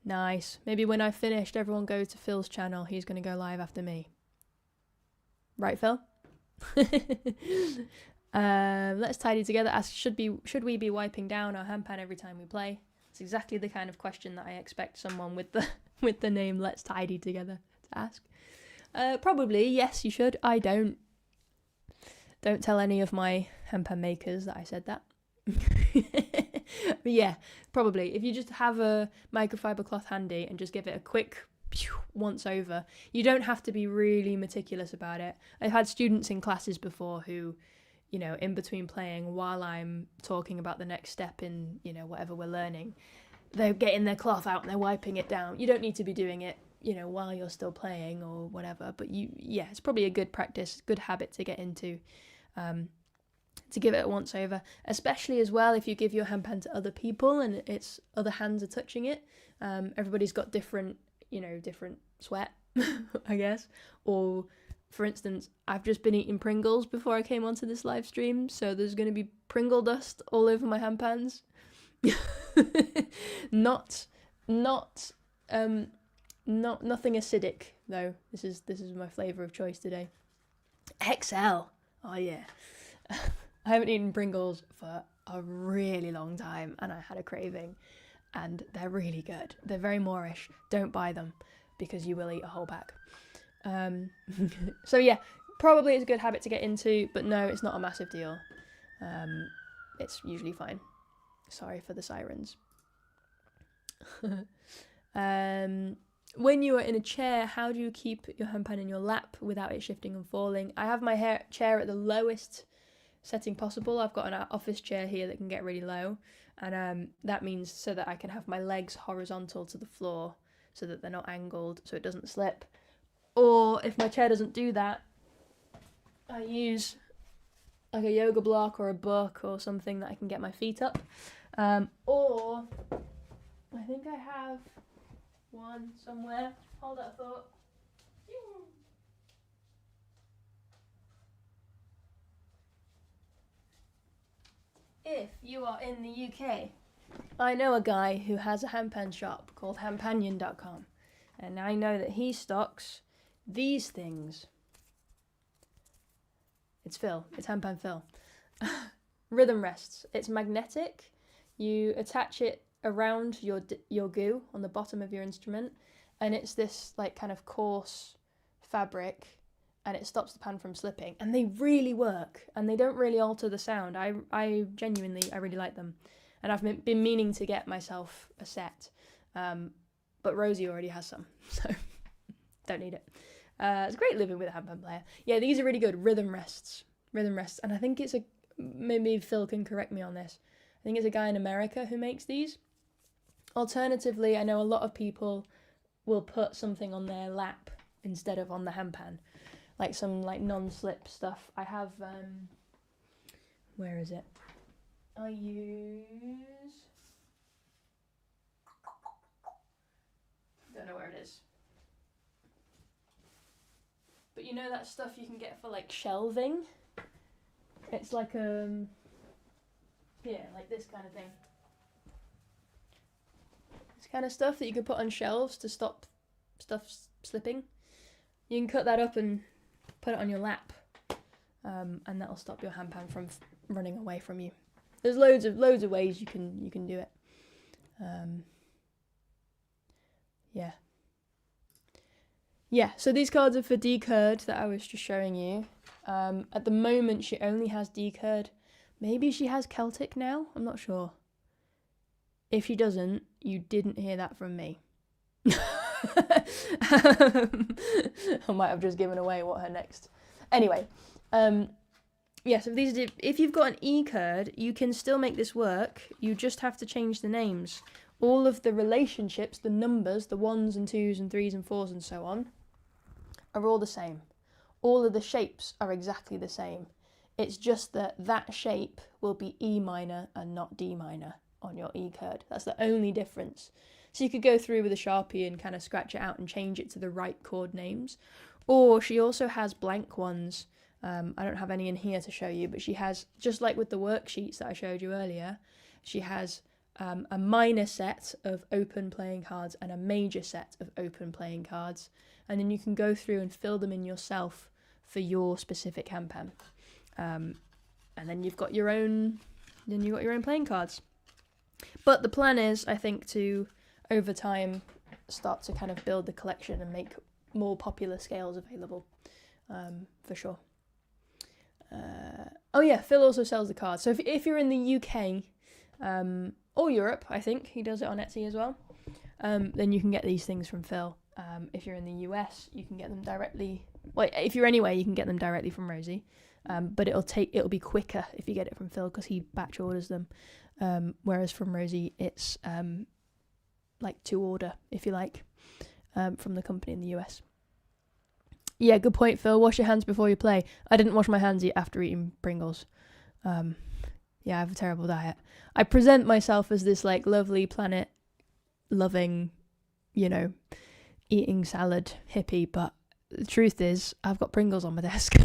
Nice. Maybe when I've finished, everyone go to Phil's channel. He's going to go live after me. Right, Phil? Let's tidy together. Ask, should we be wiping down our handpan every time we play? It's exactly the kind of question that I expect someone with the name Let's Tidy Together to ask. Probably, yes, you should. I don't. Don't tell any of my handpan makers that I said that. But yeah, probably. If you just have a microfiber cloth handy and just give it a quick once over, you don't have to be really meticulous about it. I've had students in classes before who, in between playing, while I'm talking about the next step in, whatever we're learning, they're getting their cloth out and they're wiping it down. You don't need to be doing it, while you're still playing or whatever. But it's probably a good practice, good habit to get into, to give it a once over, especially as well if you give your handpan to other people and it's other hands are touching it. Everybody's got different sweat, I guess. Or, for instance, I've just been eating Pringles before I came onto this live stream, so there's going to be Pringle dust all over my handpans. Nothing acidic though. This is my flavour of choice today. XL. Oh yeah. I haven't eaten Pringles for a really long time and I had a craving, and they're really good. They're very Moorish. Don't buy them because you will eat a whole pack. So yeah, probably it's a good habit to get into, but no, it's not a massive deal. It's usually fine. Sorry for the sirens. When you are in a chair, how do you keep your handpan in your lap without it shifting and falling? I have my chair at the lowest setting possible. I've got an office chair here that can get really low, and that means so that I can have my legs horizontal to the floor so that they're not angled so it doesn't slip. Or if my chair doesn't do that, I use like a yoga block or a book or something that I can get my feet up. Or I think I have one somewhere. Hold that thought. If you are in the UK, I know a guy who has a handpan shop called handpanion.com, and I know that he stocks these things. It's Phil. It's Handpan Phil. Rhythm rests. It's magnetic. You attach it around your goo on the bottom of your instrument, and it's this like kind of coarse fabric, and it stops the pan from slipping. And they really work, and they don't really alter the sound. I genuinely really like them, and I've been meaning to get myself a set, but Rosie already has some, so don't need it. It's great living with a handpan player. Yeah, these are really good. Rhythm rests, and I think it's maybe Phil can correct me on this. I think it's a guy in America who makes these. Alternatively, I know a lot of people will put something on their lap instead of on the handpan, like some like non-slip stuff. I have where is it? I use, don't know where it is. But you know that stuff you can get for like shelving? It's like like this kind of thing. This kind of stuff that you can put on shelves to stop stuff slipping. You can cut that up and put it on your lap, and that'll stop your handpan from running away from you. There's loads of ways you can do it. So these cards are for D-Curd that I was just showing you. At the moment, she only has D-Curd. Maybe she has Celtic now? I'm not sure. If she doesn't, you didn't hear that from me. I might have just given away what her next... Anyway, so if you've got an E-Curd, you can still make this work. You just have to change the names. All of the relationships, the numbers, the 1s and 2s and 3s and 4s and so on, are all the same. All of the shapes are exactly the same. It's just that shape will be E minor and not D minor on your E-Curd. That's the only difference. So you could go through with a Sharpie and kind of scratch it out and change it to the right chord names. Or she also has blank ones. I don't have any in here to show you, but she has, just like with the worksheets that I showed you earlier, she has a minor set of open playing cards and a major set of open playing cards. And then you can go through and fill them in yourself for your specific handpan. And then you've got your own playing cards. But the plan is, I think, to over time start to kind of build the collection and make more popular scales available, for sure. Phil also sells the cards. So if you're in the UK or Europe, I think he does it on Etsy as well, then you can get these things from Phil. If you're in the US, you can get them directly. Well, if you're anywhere, you can get them directly from Rosie. But it'll be quicker if you get it from Phil because he batch orders them. Whereas from Rosie, it's like to order, if you like, from the company in the US. Yeah, good point, Phil. Wash your hands before you play. I didn't wash my hands after eating Pringles. I have a terrible diet. I present myself as this like lovely planet loving, eating salad hippie, but the truth is I've got Pringles on my desk.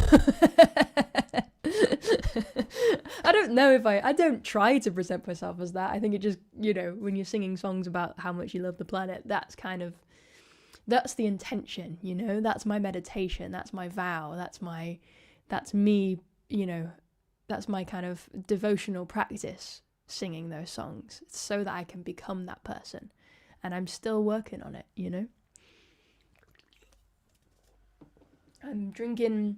I don't know if I don't try to present myself as that. I think it just, when you're singing songs about how much you love the planet, that's the intention, that's my meditation, that's my vow, that's me, that's my kind of devotional practice, singing those songs so that I can become that person. And I'm still working on it, I'm drinking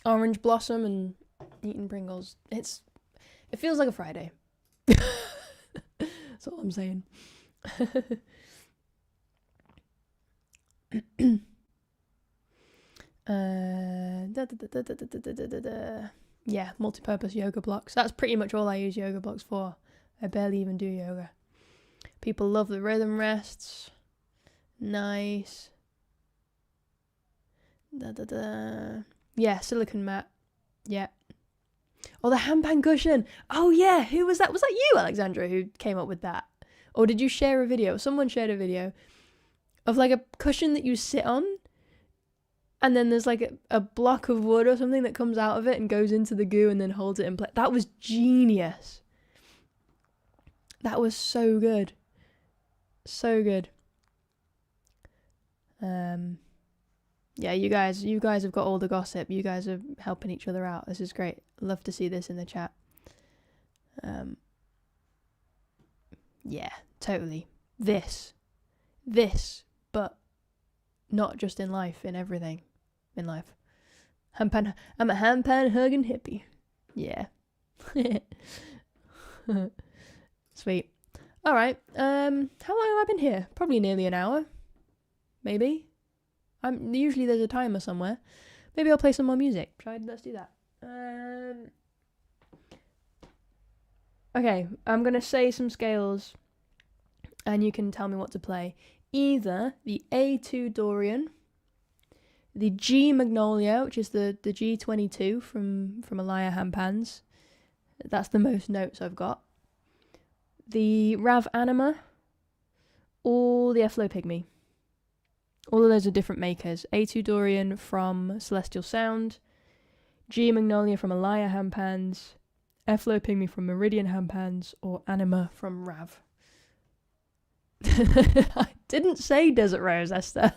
orange blossom and eating Pringles. It feels like a Friday. That's all I'm saying. Yeah, multi-purpose yoga blocks. That's pretty much all I use yoga blocks for. I barely even do yoga. People love the rhythm rests. Nice. Yeah, silicone mat. Yeah. Oh, the handpan cushion. Oh yeah, who was that? Was that you, Alexandra, who came up with that? Or did you share a video? Someone shared a video of like a cushion that you sit on, and then there's like a block of wood or something that comes out of it and goes into the goo and then holds it in place. That was genius. That was so good. So good. Yeah, you guys have got all the gossip. You guys are helping each other out. This is great. Love to see this in the chat. Yeah, totally. This, but not just in life, in everything in life. Handpan. I'm a handpan hugging hippie. Yeah. Sweet. All right. How long have I been here? Probably nearly an hour. Maybe. Usually there's a timer somewhere. Maybe I'll play some more music. Let's do that. Okay, I'm gonna say some scales, and you can tell me what to play. Either the A2 Dorian, the G Magnolia, which is the G22 from Alaya Handpans. That's the most notes I've got. The Rav Anima, or the F-Low Pygmy. All of those are different makers. A2 Dorian from Celestial Sound, G Magnolia from Alaya Handpans, F-Low Pygmy from Meridian Handpans, or Anima from Rav. I didn't say Desert Rose, Esther.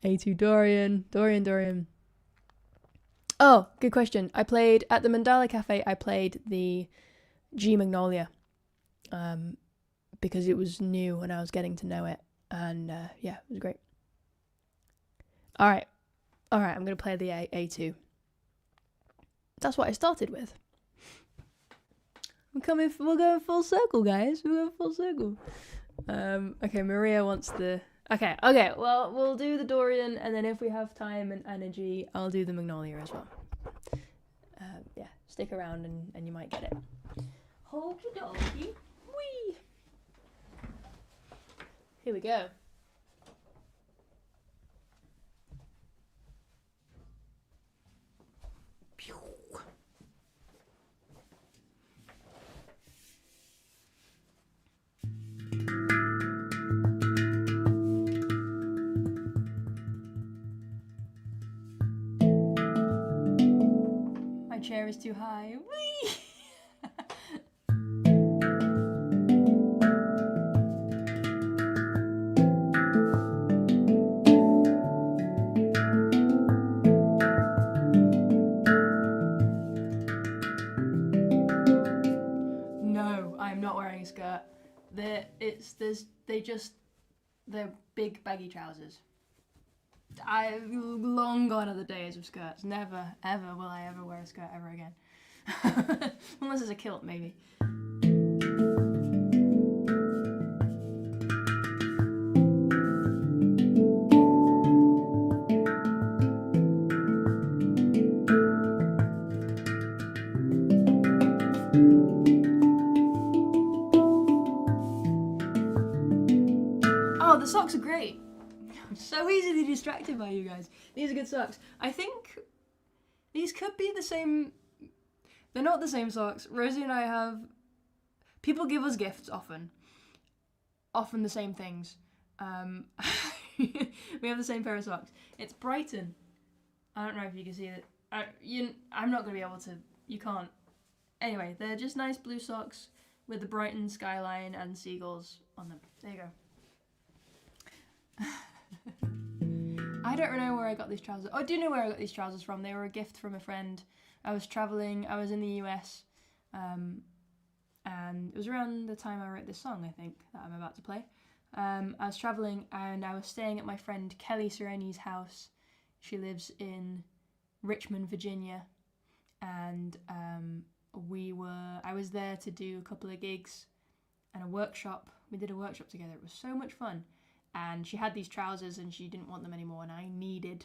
A2 Dorian. Oh, good question. I played at the Mandala Cafe. I played the G Magnolia, because it was new and I was getting to know it, and yeah, it was great. All right. I'm gonna play the A2. That's what I started with. We're going full circle, guys. We're going full circle. Okay, Maria wants the... Okay, well, we'll do the Dorian, and then if we have time and energy, I'll do the Magnolia as well. Yeah, stick around and you might get it. Okie dokie. Whee! Here we go. My chair is too high. Whee! No, I'm not wearing a skirt. They're big baggy trousers. I've long gone are the days of skirts. Never, ever will I ever wear a skirt ever again. Unless it's a kilt, maybe. Oh, the socks are great. I'm so easily distracted by you guys. These are good socks. I think these could be the same. They're not the same socks. Rosie and I have... People give us gifts often the same things. We have the same pair of socks. It's Brighton. I don't know if you can see it. I'm not going to be able to... You can't. Anyway, they're just nice blue socks with the Brighton skyline and seagulls on them. There you go. I don't know where I got these trousers. Oh, I do know where I got these trousers from. They were a gift from a friend. I was travelling. I was in the US. And it was around the time I wrote this song, I think, that I'm about to play. I was travelling and I was staying at my friend Kelly Sereni's house. She lives in Richmond, Virginia. And I was there to do a couple of gigs and a workshop. We did a workshop together. It was so much fun. And she had these trousers and she didn't want them anymore, and I needed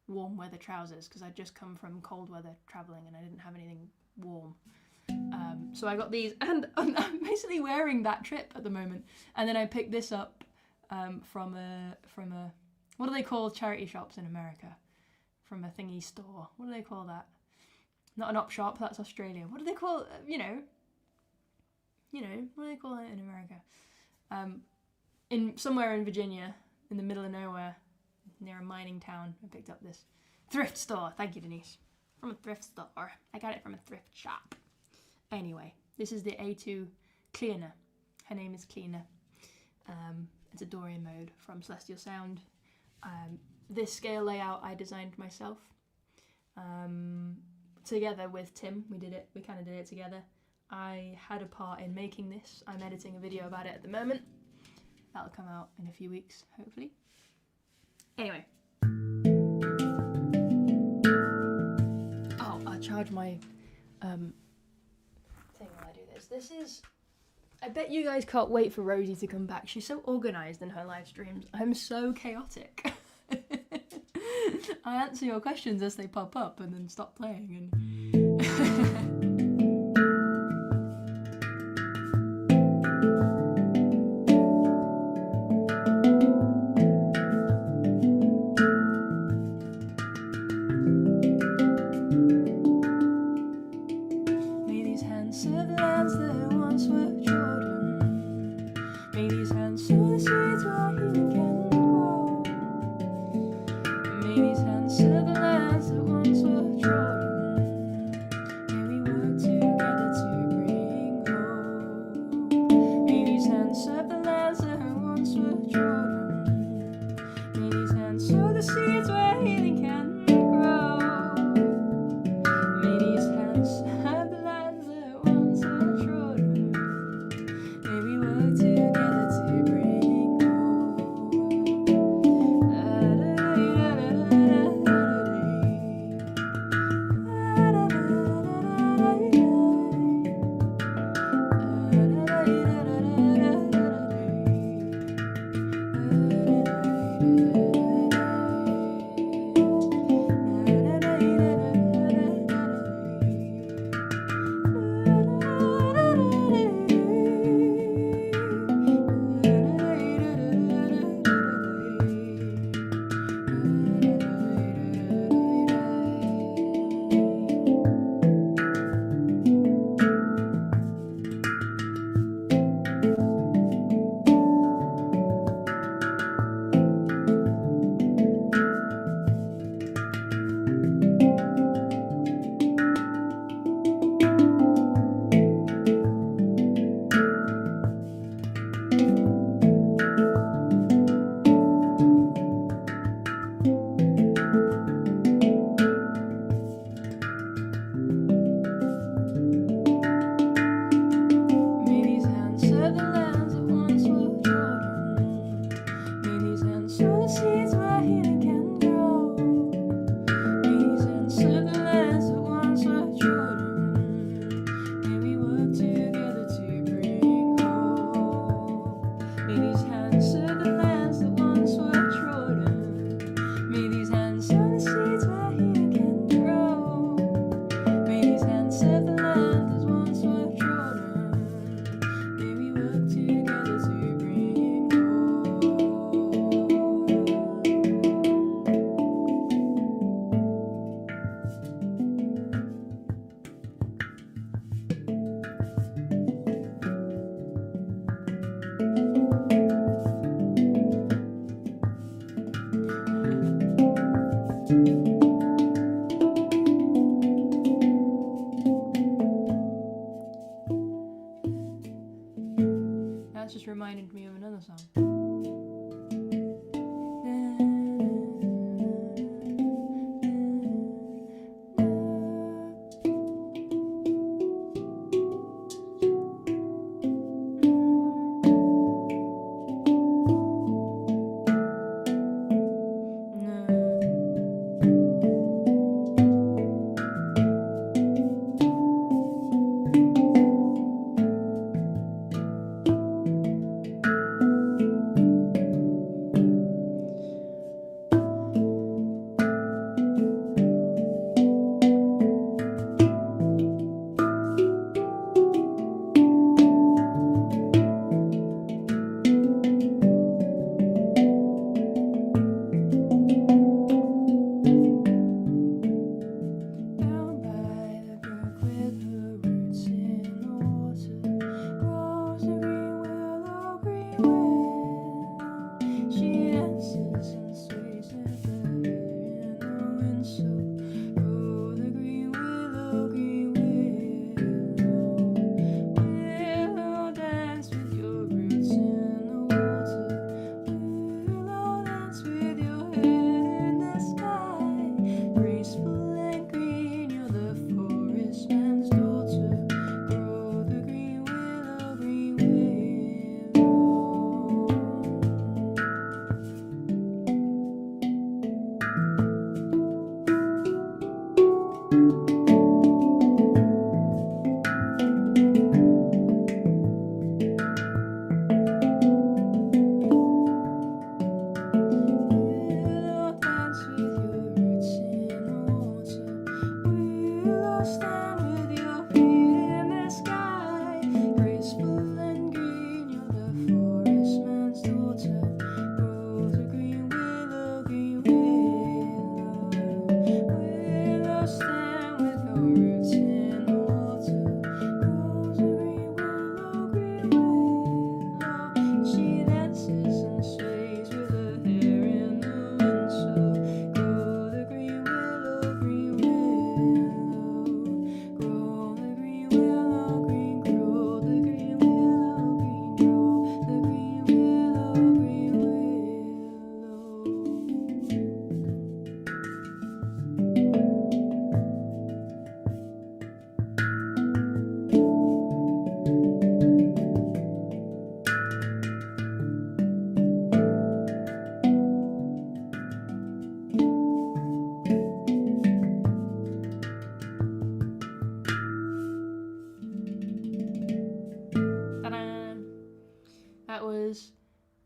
warm weather trousers because I'd just come from cold weather travelling and I didn't have anything warm. So I got these, and I'm basically wearing that trip at the moment. And then I picked this up from a what do they call charity shops in America? From a thingy store. What do they call that? Not an op shop, that's Australia. What do they call, what do they call it in America? Somewhere in Virginia, in the middle of nowhere, near a mining town, I picked up this thrift store. Thank you, Denise. From a thrift store. I got it from a thrift shop. Anyway, this is the A2 Cleaner. Her name is Cleaner. It's a Dorian mode from Celestial Sound. This scale layout I designed myself. Together with Tim, we kind of did it together. I had a part in making this. I'm editing a video about it at the moment. That'll come out in a few weeks, hopefully. Anyway. Oh, I'll charge my thing while I do this. This is... I bet you guys can't wait for Rosie to come back. She's so organised in her live streams. I'm so chaotic. I answer your questions as they pop up and then stop playing and... That's just reminded me of another song.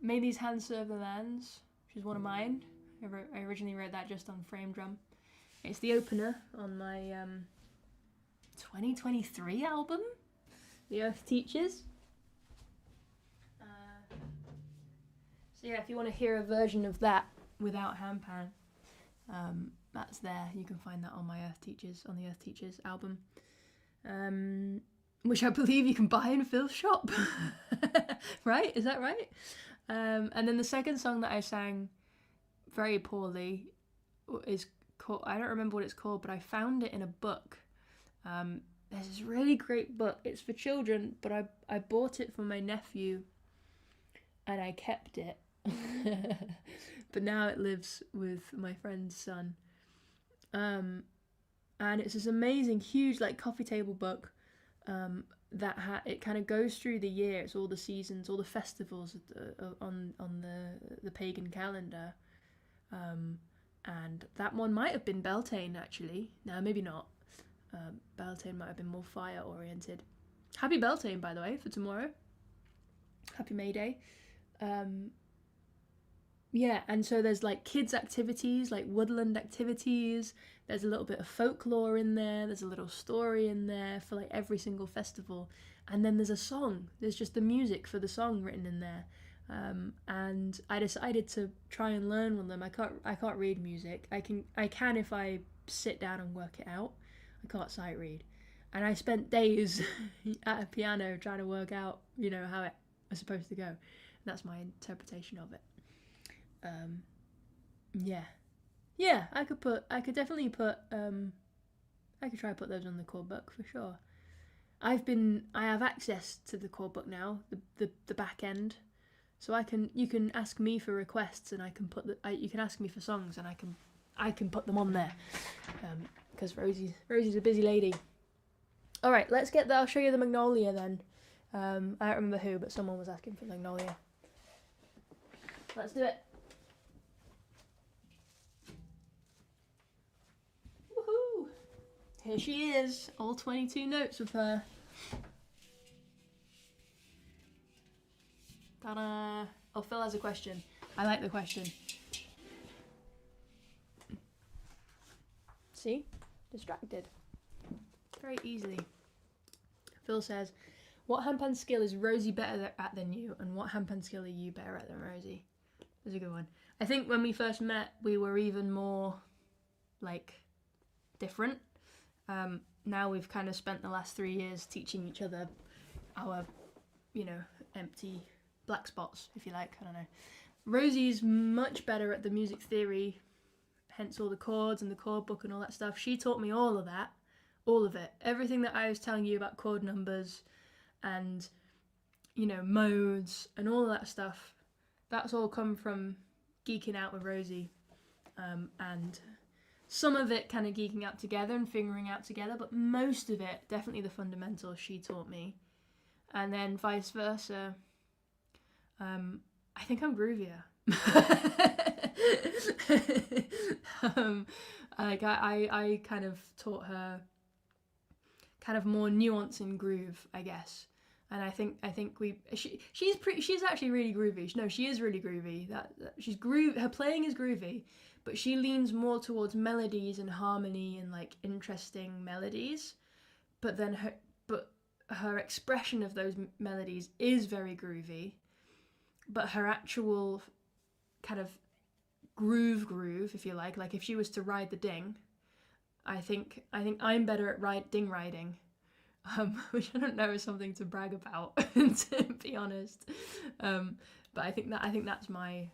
May These Hands Serve the Lands, which is one of mine. I originally wrote that just on frame drum. It's the opener on my 2023 album, The Earth Teaches. So yeah, if you want to hear a version of that without Handpan, that's there. You can find that on my on the Earth Teaches album, which I believe you can buy in Phil's shop. Right? Is that right? And then the second song that I sang very poorly is called, I don't remember what it's called, but I found it in a book. There's this really great book. It's for children, but I bought it for my nephew and I kept it. But now it lives with my friend's son. And it's this amazing, huge, like coffee table book that it kind of goes through the year. It's all the seasons, all the festivals on the pagan calendar. And that one might have been Beltane, actually. No, maybe not. Beltane might have been more fire oriented. Happy Beltane, by the way, for tomorrow. Happy May Day. Yeah, and so there's like kids activities, like woodland activities. There's a little bit of folklore in there. There's a little story in there for like every single festival. And then there's a song. There's just the music for the song written in there. And I decided to try and learn one of them. I can't read music. I can if I sit down and work it out. I can't sight read. And I spent days at a piano trying to work out, how it was supposed to go. And that's my interpretation of it. Yeah, I could definitely put I could try to put those on the chord book for sure. I have access to the chord book now, the back end, so you can ask me for requests and I can you can ask me for songs and I can put them on there, because Rosie's a busy lady. All right, let's get I'll show you the Magnolia then. I don't remember who, but someone was asking for Magnolia. Let's do it. Woohoo! Here she is, all 22 notes of her. Ta-da! Oh, Phil has a question. I like the question. See? Distracted. Very easily. Phil says, what handpan skill is Rosie better at than you, and what handpan skill are you better at than Rosie? That's a good one. I think when we first met, we were even more, like, different. Now we've kind of spent the last 3 years teaching each other our, empty black spots, if you like. I don't know. Rosie's much better at the music theory, hence all the chords and the chord book and all that stuff. She taught me all of that, all of it. Everything that I was telling you about chord numbers and, modes and all of that stuff, that's all come from geeking out with Rosie. And some of it kind of geeking out together and figuring out together, but most of it, definitely the fundamentals, she taught me. And then vice versa. I think I'm groovier. I kind of taught her kind of more nuance and groove, I guess. And I think she's actually really groovy. No, she is really groovy. Her playing is groovy, but she leans more towards melodies and harmony and like interesting melodies. But then her expression of those melodies is very groovy. But her actual kind of groove, if you like if she was to ride the ding, I think I'm better at ding riding, which I don't know is something to brag about, to be honest. But I think that's my,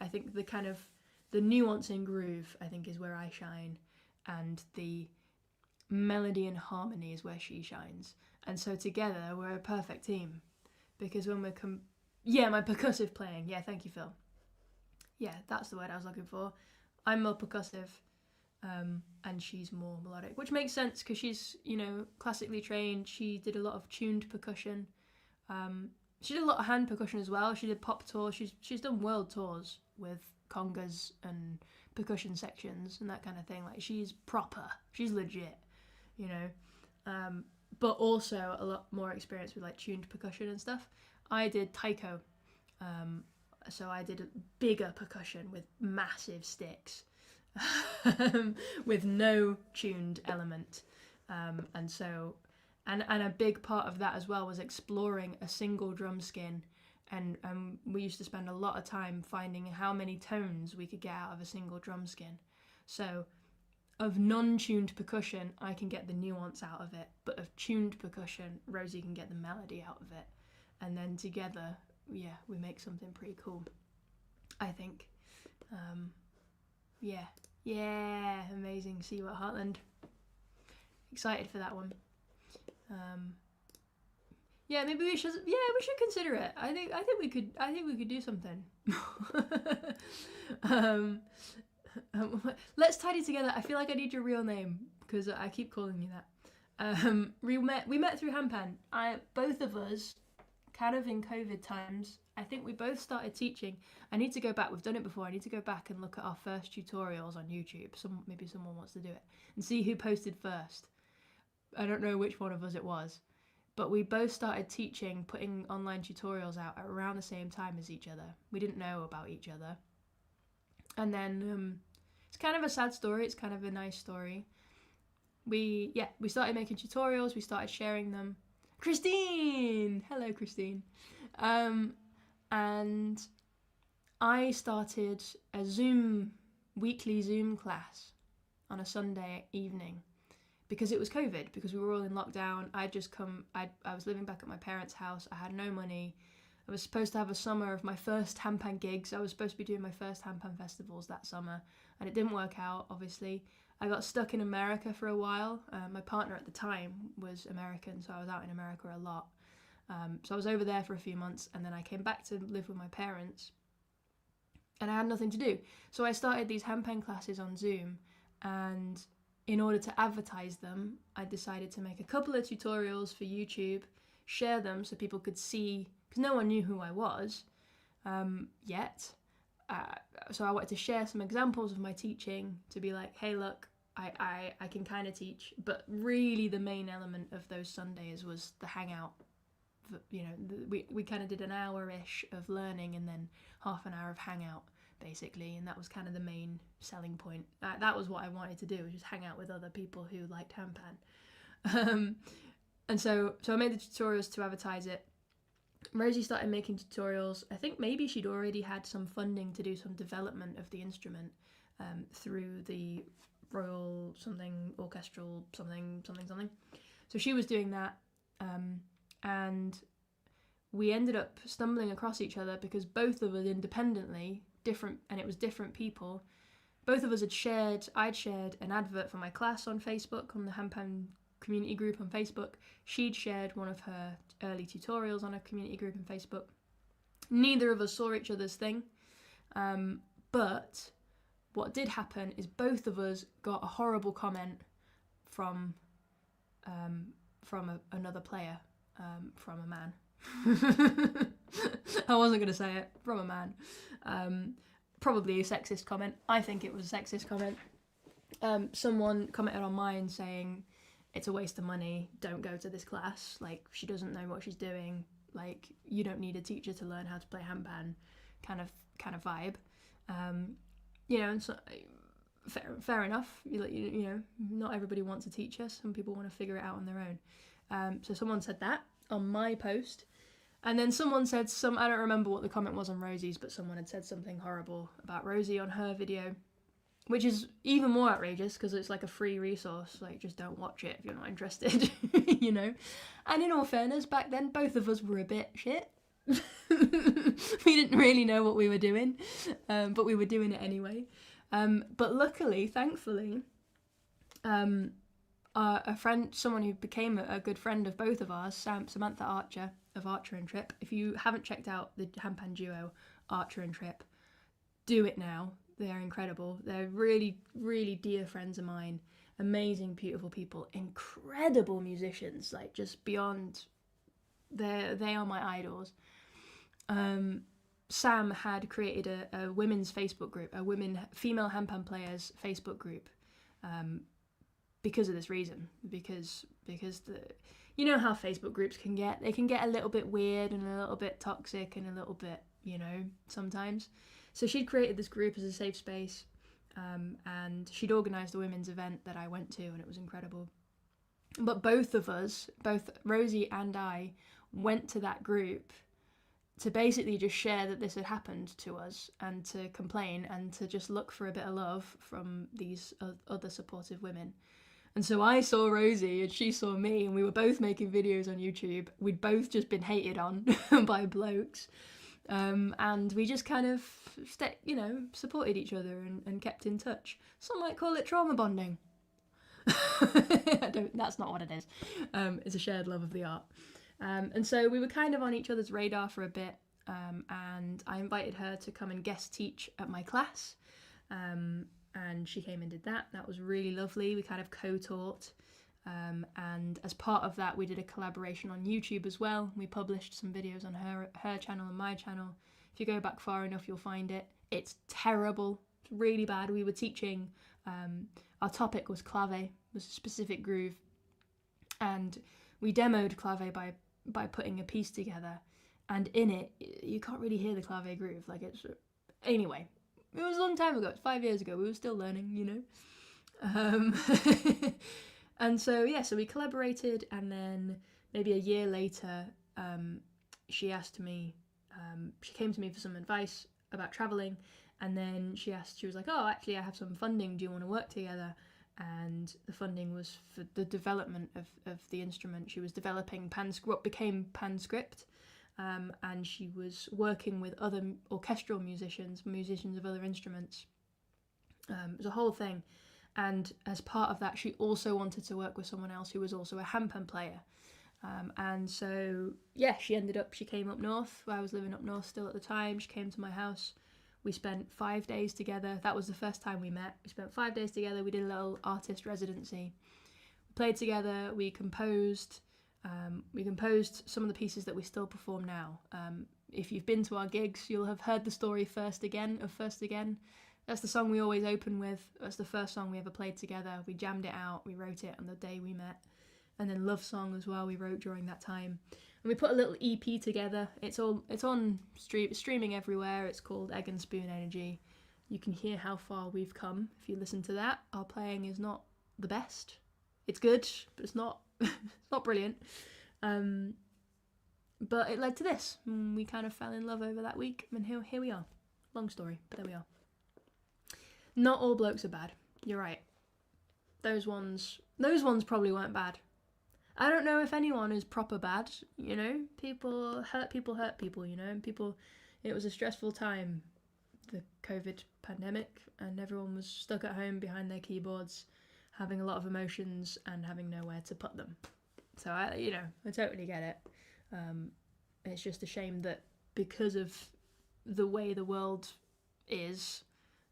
I think the kind of the nuance in groove, I think, is where I shine, and the melody and harmony is where she shines. And so together we're a perfect team, because when we're my percussive playing. Yeah, thank you, Phil. Yeah, that's the word I was looking for. I'm more percussive, and she's more melodic, which makes sense because she's, classically trained. She did a lot of tuned percussion. She did a lot of hand percussion as well. She did pop tours. She's done world tours with congas and percussion sections and that kind of thing. Like, she's proper. She's legit, but also a lot more experience with like tuned percussion and stuff. I did taiko, so I did bigger percussion with massive sticks, with no tuned element, and a big part of that as well was exploring a single drum skin, and we used to spend a lot of time finding how many tones we could get out of a single drum skin. So of non-tuned percussion, I can get the nuance out of it, but of tuned percussion, Rosie can get the melody out of it. And then together, we make something pretty cool, I think. Amazing. See you at Heartland. Excited for that one. Maybe we should consider it. I think we could do something. Let's tidy together. I feel like I need your real name because I keep calling you that. We met through Handpan. Both of us, kind of in COVID times, I think we both started teaching. I need to go back. We've done it before. I need to go back and look at our first tutorials on YouTube. Maybe someone wants to do it and see who posted first. I don't know which one of us it was, but we both started teaching, putting online tutorials out at around the same time as each other. We didn't know about each other. And then it's kind of a sad story. It's kind of a nice story. We started making tutorials. We started sharing them. Christine! Hello, Christine. And I started a weekly Zoom class on a Sunday evening because it was COVID, because we were all in lockdown. I was living back at my parents' house. I had no money. I was supposed to have a summer of my first handpan gigs. I was supposed to be doing my first handpan festivals that summer, and it didn't work out, obviously. I got stuck in America for a while. My partner at the time was American, so I was out in America a lot. So I was over there for a few months, and then I came back to live with my parents, and I had nothing to do. So I started these handpan classes on Zoom, and in order to advertise them, I decided to make a couple of tutorials for YouTube, share them so people could see, because no one knew who I was yet. So I wanted to share some examples of my teaching to be like, hey, look, I can kind of teach. But really the main element of those Sundays was the Hangout. You know, we kind of did an hour-ish of learning and then half an hour of Hangout, basically. And that was kind of the main selling point. That was what I wanted to do, was just hang out with other people who liked Handpan. And so I made the tutorials to advertise it. Rosie started making tutorials. I think maybe she'd already had some funding to do some development of the instrument through the Royal something Orchestral something. So she was doing that, and we ended up stumbling across each other because both of us independently, and it was different people. Both of us I'd shared an advert for my class on Facebook, on the Handpan community group on Facebook. She'd shared one of her early tutorials on a community group on Facebook. Neither of us saw each other's thing, but what did happen is both of us got a horrible comment from another player, from a man. I wasn't going to say it. From a man. Probably a sexist comment. I think it was a sexist comment. Someone commented on mine saying, it's a waste of money, don't go to this class, like, she doesn't know what she's doing, like, you don't need a teacher to learn how to play handpan, kind of vibe. You know, and so fair enough, you know, not everybody wants a teacher, some people want to figure it out on their own. So someone said that on my post, and then someone said I don't remember what the comment was on Rosie's, but someone had said something horrible about Rosie on her video, which is even more outrageous because it's like a free resource, like, just don't watch it if you're not interested, you know. And in all fairness, back then both of us were a bit shit. We didn't really know what we were doing, but we were doing it anyway. But luckily, thankfully, a friend, someone who became a good friend of both of ours, Samantha Archer of Archer and Trip. If you haven't checked out the handpan duo Archer and Trip, do it now. They're incredible. They're really, really dear friends of mine. Amazing, beautiful people. Incredible musicians, like, just beyond. They are my idols. Sam had created a women's Facebook group, a female handpan players Facebook group, because of this reason. Because you know how Facebook groups can get. They can get a little bit weird and a little bit toxic and a little bit, you know, sometimes. So she'd created this group as a safe space, and she'd organised a women's event that I went to, and it was incredible. But both of us, both Rosie and I, went to that group to basically just share that this had happened to us, and to complain, and to just look for a bit of love from these other supportive women. And so I saw Rosie and she saw me, and we were both making videos on YouTube. We'd both just been hated on by blokes. And we just kind of, supported each other and kept in touch. Some might call it trauma bonding. That's not what it is. It's a shared love of the art. And so we were kind of on each other's radar for a bit, and I invited her to come and guest teach at my class, and she came and did that. That was really lovely. We kind of co-taught. And as part of that, we did a collaboration on YouTube as well. We published some videos on her channel and my channel. If you go back far enough, you'll find it. It's terrible. It's really bad. We were teaching, our topic was clave, was a specific groove. And we demoed clave by putting a piece together. And in it, you can't really hear the clave groove. Like, it's... Anyway, it was a long time ago. It's 5 years ago. We were still learning, you know. And so we collaborated, and then maybe a year later, she came to me for some advice about travelling, and then she was like, oh, actually I have some funding, do you want to work together? And the funding was for the development of the instrument. She was developing what became Panscript, and she was working with other orchestral musicians of other instruments. It was a whole thing. And as part of that, she also wanted to work with someone else who was also a handpan player. And so, yeah, she came up north. I was living up north still at the time. She came to my house. We spent 5 days together. That was the first time we met. We spent 5 days together. We did a little artist residency. We played together. We composed. Some of the pieces that we still perform now. If you've been to our gigs, you'll have heard the story First Again. That's the song we always open with. That's the first song we ever played together. We jammed it out. We wrote it on the day we met. And then Love Song as well, we wrote during that time. And we put a little EP together. It's on streaming everywhere. It's called Egg and Spoon Energy. You can hear how far we've come if you listen to that. Our playing is not the best. It's good, but it's not it's not brilliant. But it led to this. We kind of fell in love over that week, and here we are. Long story, but there we are. Not all blokes are bad. You're right. Those ones probably weren't bad. I don't know if anyone is proper bad, you know? People hurt people, you know? And it was a stressful time, the COVID pandemic, and everyone was stuck at home behind their keyboards, having a lot of emotions and having nowhere to put them. So, I totally get it. It's just a shame that because of the way the world is,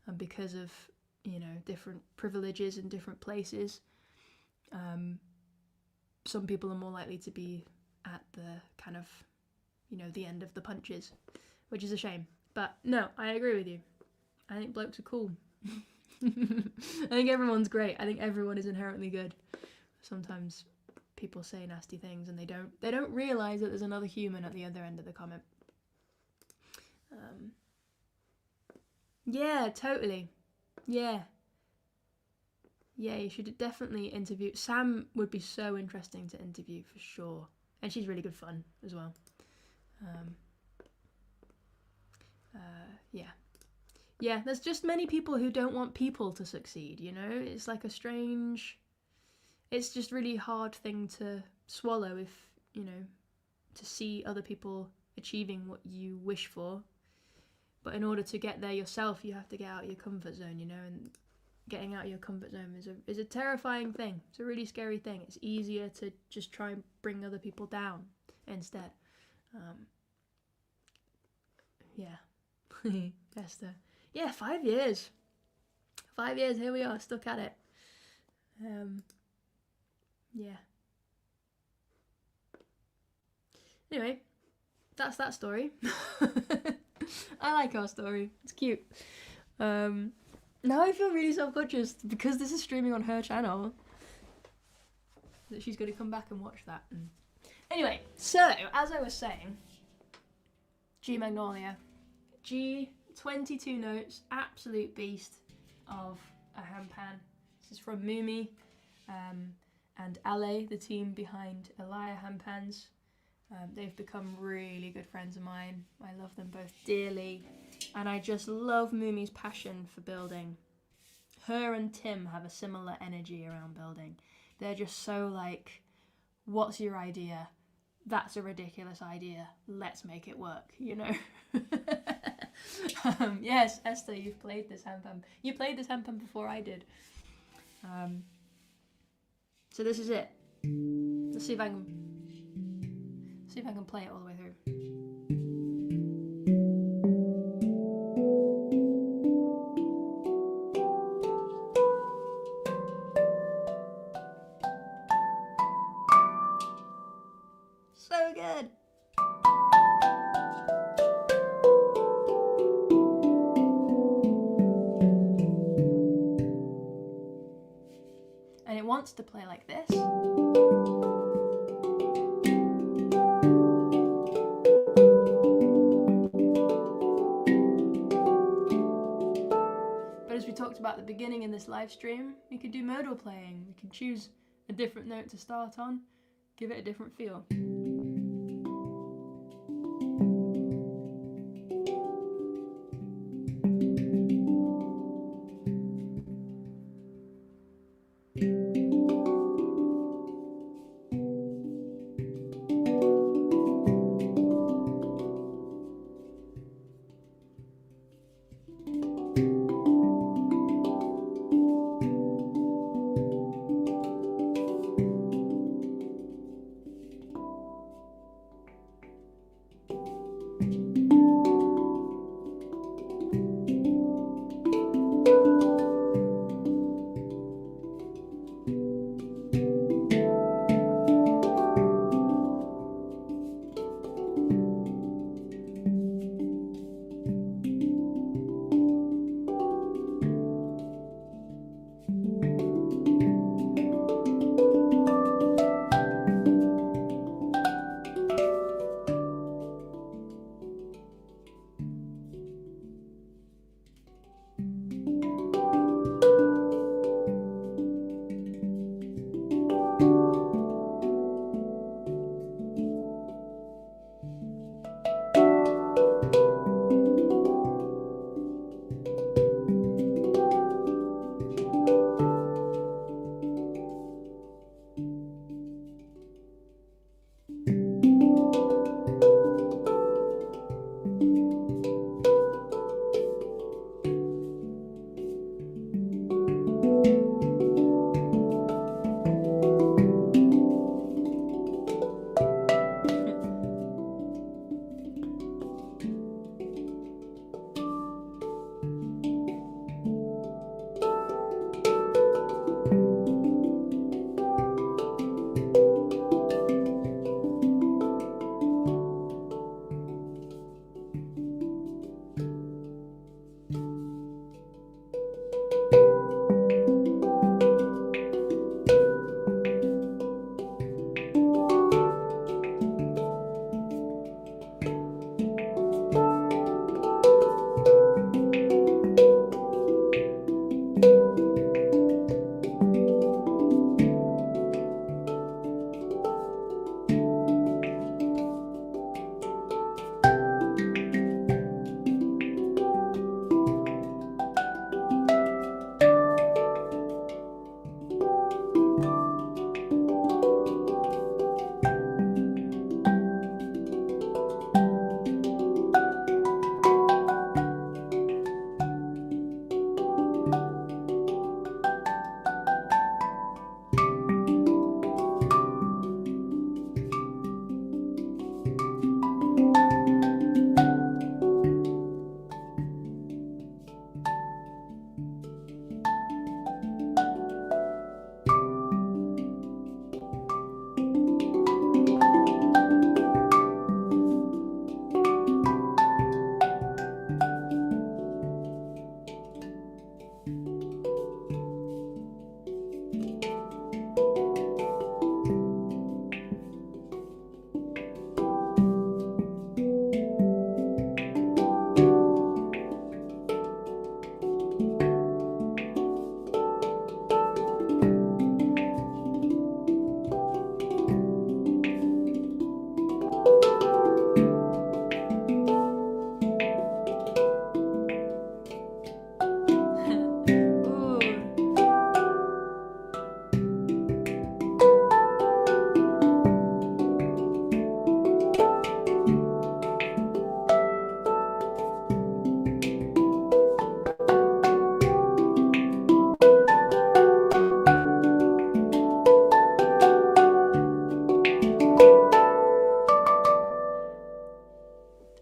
and because of, different privileges in different places, some people are more likely to be at the kind of, the end of the punches, which is a shame. But no, I agree with you. I think blokes are cool. I think everyone's great. I think everyone is inherently good. Sometimes people say nasty things and they don't realise that there's another human at the other end of the comment. Yeah, totally. Yeah, you should definitely interview. Sam would be so interesting to interview for sure. And she's really good fun as well. Yeah, there's just many people who don't want people to succeed, It's like it's just really hard thing to swallow if, to see other people achieving what you wish for. But in order to get there yourself, you have to get out of your comfort zone, and getting out of your comfort zone is a terrifying thing. It's a really scary thing. It's easier to just try and bring other people down instead. Esther. Yeah, 5 years. 5 years, here we are, stuck at it. Yeah. Anyway, that's that story. I like our story. It's cute. Now I feel really self-conscious because this is streaming on her channel, that she's going to come back and watch that. Anyway, so as I was saying, G Magnolia, G, 22 notes, absolute beast of a handpan. This is from Mumi and Ale, the team behind Elia Handpans. They've become really good friends of mine. I love them both dearly, and I just love Mumi's passion for building. Her and Tim have a similar energy around building. They're just so like, what's your idea? That's a ridiculous idea. Let's make it work, Yes, Esther, you've played this handpan. You played this handpan before I did. So this is it. Let's see if I can play it all the way through. So good. And it wants to play like this. But as we talked about at the beginning in this live stream, we could do modal playing. We can choose a different note to start on, give it a different feel.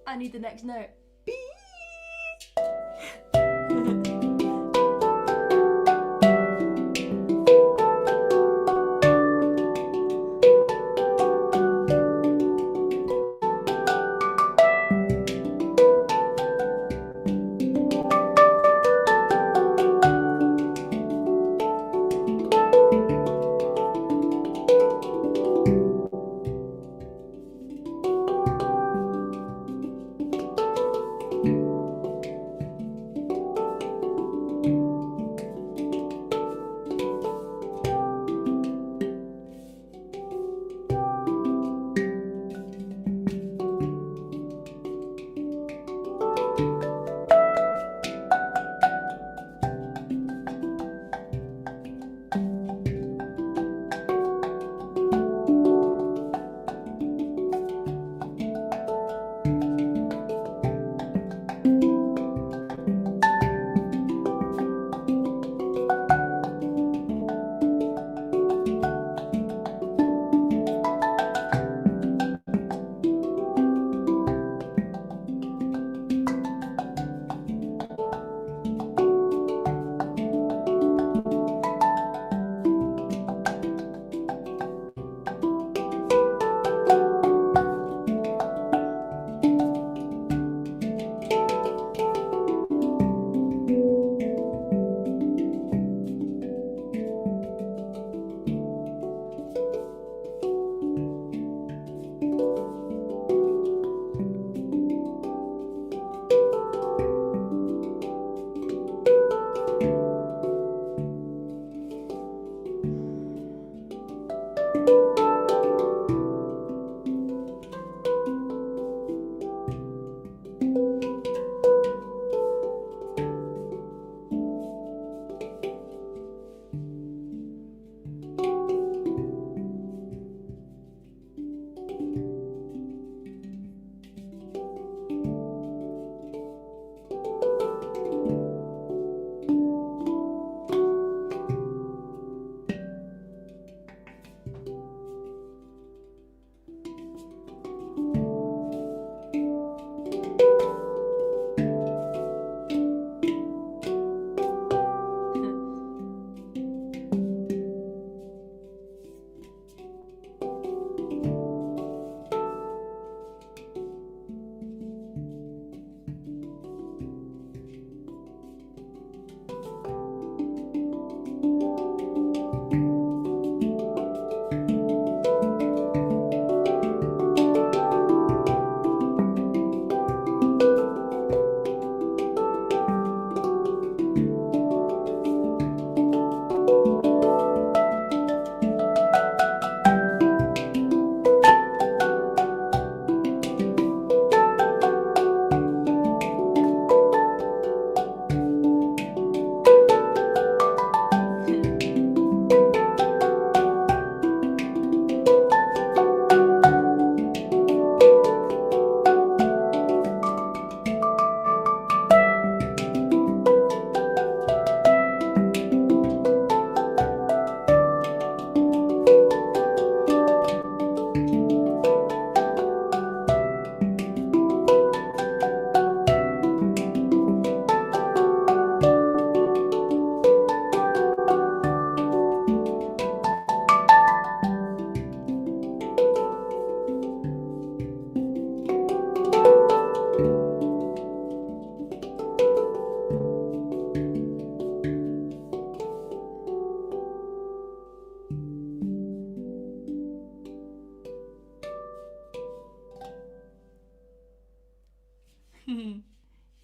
I need the next note.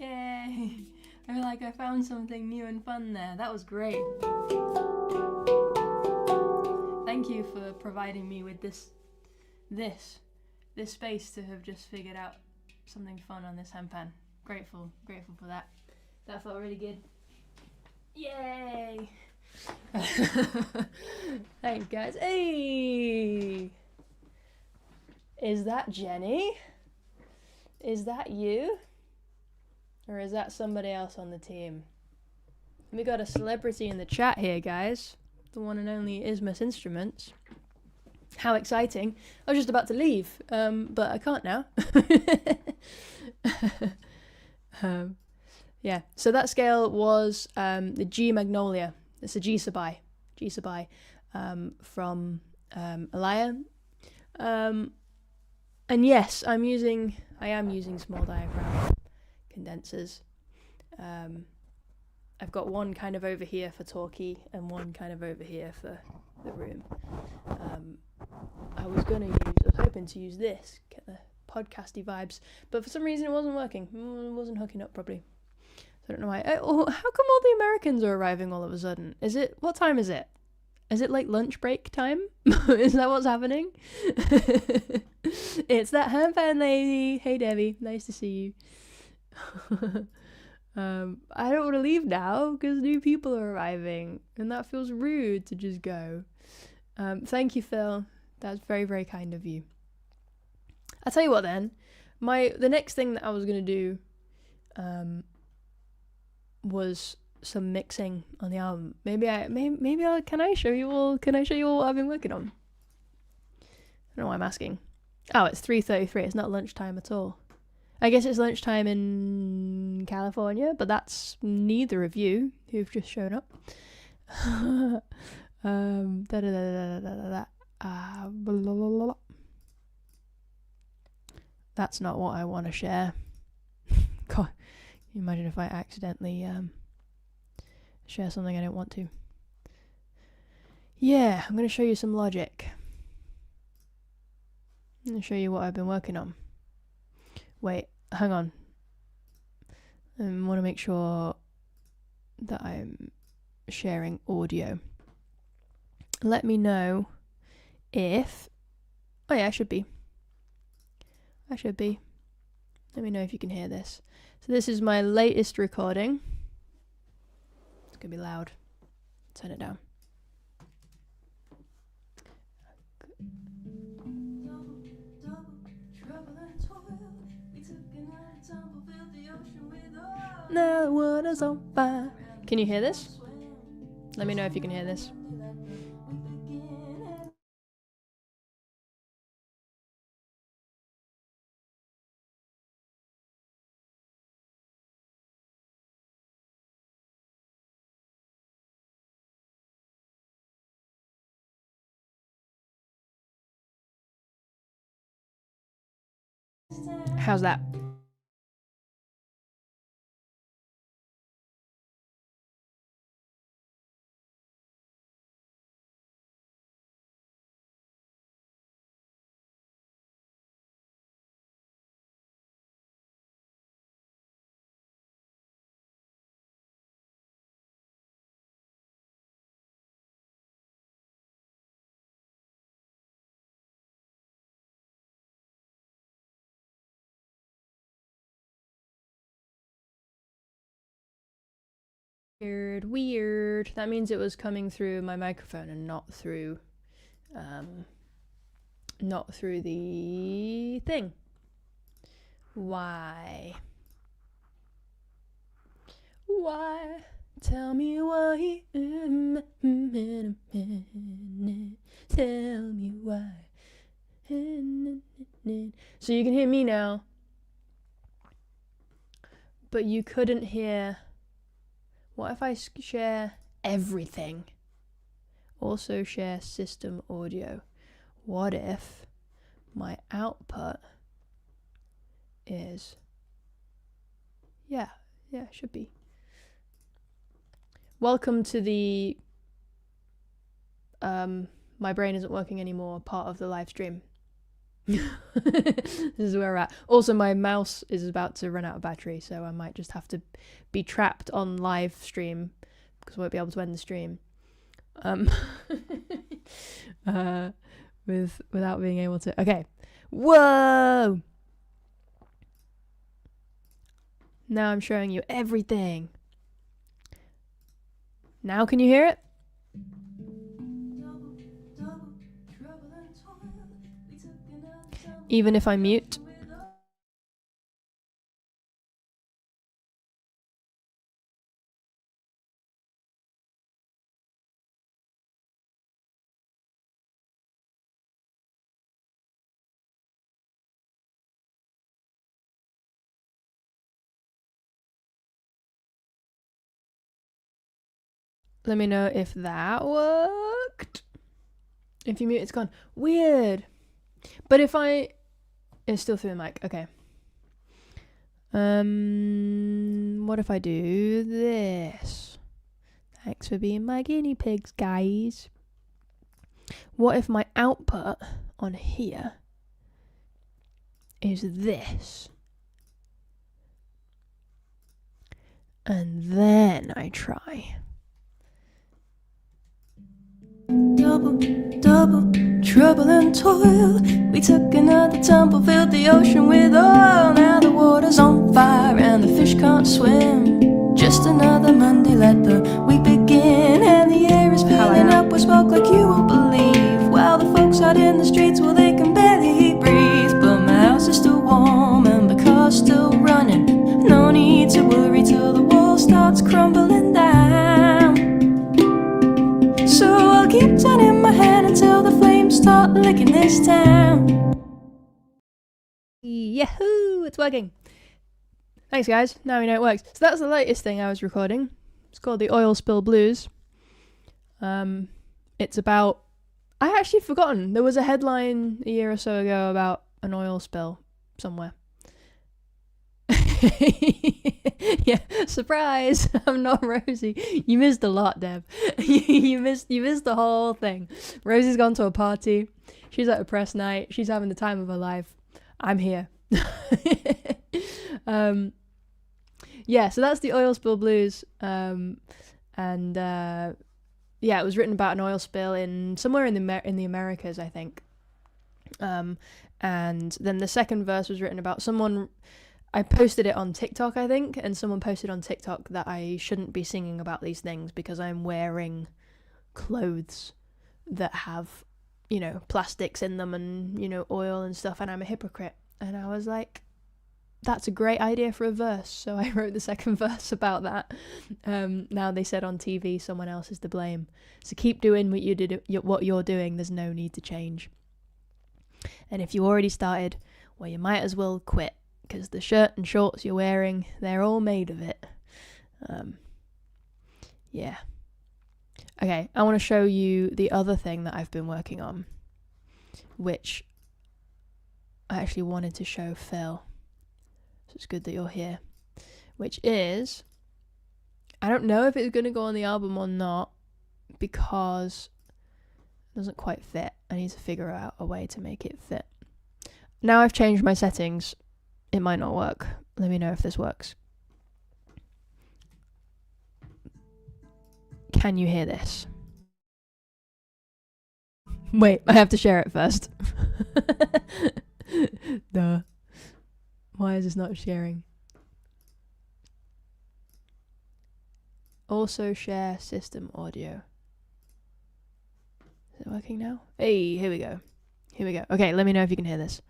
Yay! I feel like I found something new and fun there. That was great. Thank you for providing me with this space to have just figured out something fun on this handpan. Grateful for that. That felt really good. Yay! Thanks, guys. Hey! Is that Jenny? Is that you? Or is that somebody else on the team? We got a celebrity in the chat here, guys. The one and only Ismus Instruments. How exciting. I was just about to leave, but I can't now. um, yeah, so that scale was the G Magnolia. It's a G Sabai. G Sabai from Alaya. And yes, I am using small diaphragm condensers. I've got one kind of over here for talkie and one kind of over here for the room. I was hoping to use this, get the podcasty vibes, but for some reason it wasn't working. It wasn't hooking up properly. So I don't know why. How come all the Americans are arriving all of a sudden? What time is it? Is it like lunch break time? Is that what's happening? It's that Handpan lady. Hey Debbie, nice to see you. I don't want to leave now because new people are arriving and that feels rude to just go. Thank you, Phil. That's very, very kind of you. I'll tell you what then. The next thing that I was going to do was some mixing on the album. Can I show you all what I've been working on? I don't know why I'm asking. Oh, it's 3:33. It's not lunchtime at all. I guess it's lunchtime in California, but that's neither of you who've just shown up. That's not what I want to share. God, can you imagine if I accidentally share something I don't want to? Yeah, I'm going to show you some Logic. I'm going to show you what I've been working on. Wait, hang on. I want to make sure that I'm sharing audio. Let me know if... Oh yeah, I should be. Let me know if you can hear this. So this is my latest recording. It's going to be loud. Turn it down. Now the water's on fire. Can you hear this? Let me know if you can hear this. How's that? Weird. That means it was coming through my microphone and not through the thing. Why? Tell me why. Tell me why. So you can hear me now, but you couldn't hear. What if I share everything? Also share system audio. What if my output is... Yeah, it should be. Welcome to the my brain isn't working anymore part of the live stream. This is where we're at. Also, my mouse is about to run out of battery, so I might just have to be trapped on live stream because I won't be able to end the stream without being able to. Okay. Whoa! Now I'm showing you everything. Now can you hear it? Even if I mute? Let me know if that worked. If you mute, it's gone. Weird. But if I... It's still through the mic. Okay. What if I do this? Thanks for being my guinea pigs, guys. What if my output on here is this? And then I try. Double trouble and toil. We took another tumble, filled the ocean with oil. Now the water's on fire and the fish can't swim. Just another Monday, let the week begin. And the air is filling up with smoke like you won't believe. While the folks out in the streets, well, they can barely breathe. But my house is still warm and the car's still running. No need to worry till the wall starts crumbling down. So I'll keep turning my head until the flames start licking this town. Yahoo! It's working. Thanks, guys. Now we know it works. So that's the latest thing I was recording. It's called the Oil Spill Blues. It's about... I actually forgotten. There was a headline a year or so ago about an oil spill somewhere. Yeah, surprise! I'm not Rosie. You missed a lot, Deb. you missed the whole thing. Rosie's gone to a party. She's at a press night. She's having the time of her life. I'm here. Yeah, so that's the Oil Spill Blues. Yeah, it was written about an oil spill in somewhere in the Americas, I think. And then the second verse was written about someone. I posted it on TikTok, I think, and someone posted on TikTok that I shouldn't be singing about these things because I'm wearing clothes that have, you know, plastics in them and, you know, oil and stuff, and I'm a hypocrite. And I was like, that's a great idea for a verse. So I wrote the second verse about that. Now they said on TV someone else is to blame. So keep doing what you're doing. There's no need to change. And if you already started, well, you might as well quit. Because the shirt and shorts you're wearing, they're all made of it. Yeah. Okay, I want to show you the other thing that I've been working on, which I actually wanted to show Phil. So it's good that you're here. Which is, I don't know if it's going to go on the album or not, because it doesn't quite fit. I need to figure out a way to make it fit. Now I've changed my settings. It might not work. Let me know if this works. Can you hear this? Wait, I have to share it first. Duh. Why is this not sharing? Also share system audio. Is it working now? Hey, here we go. Here we go. Okay, let me know if you can hear this.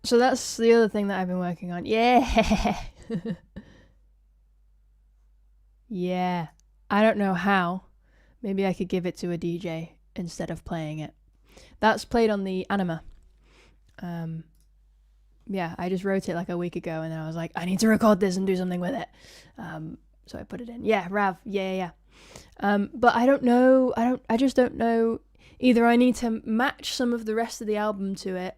So that's the other thing that I've been working on. Yeah. Yeah. I don't know how. Maybe I could give it to a DJ instead of playing it. That's played on the Anima. Yeah, I just wrote it like a week ago and then I was like, I need to record this and do something with it. So I put it in. Yeah, Rav. Yeah. But I don't know. I just don't know. Either I need to match some of the rest of the album to it,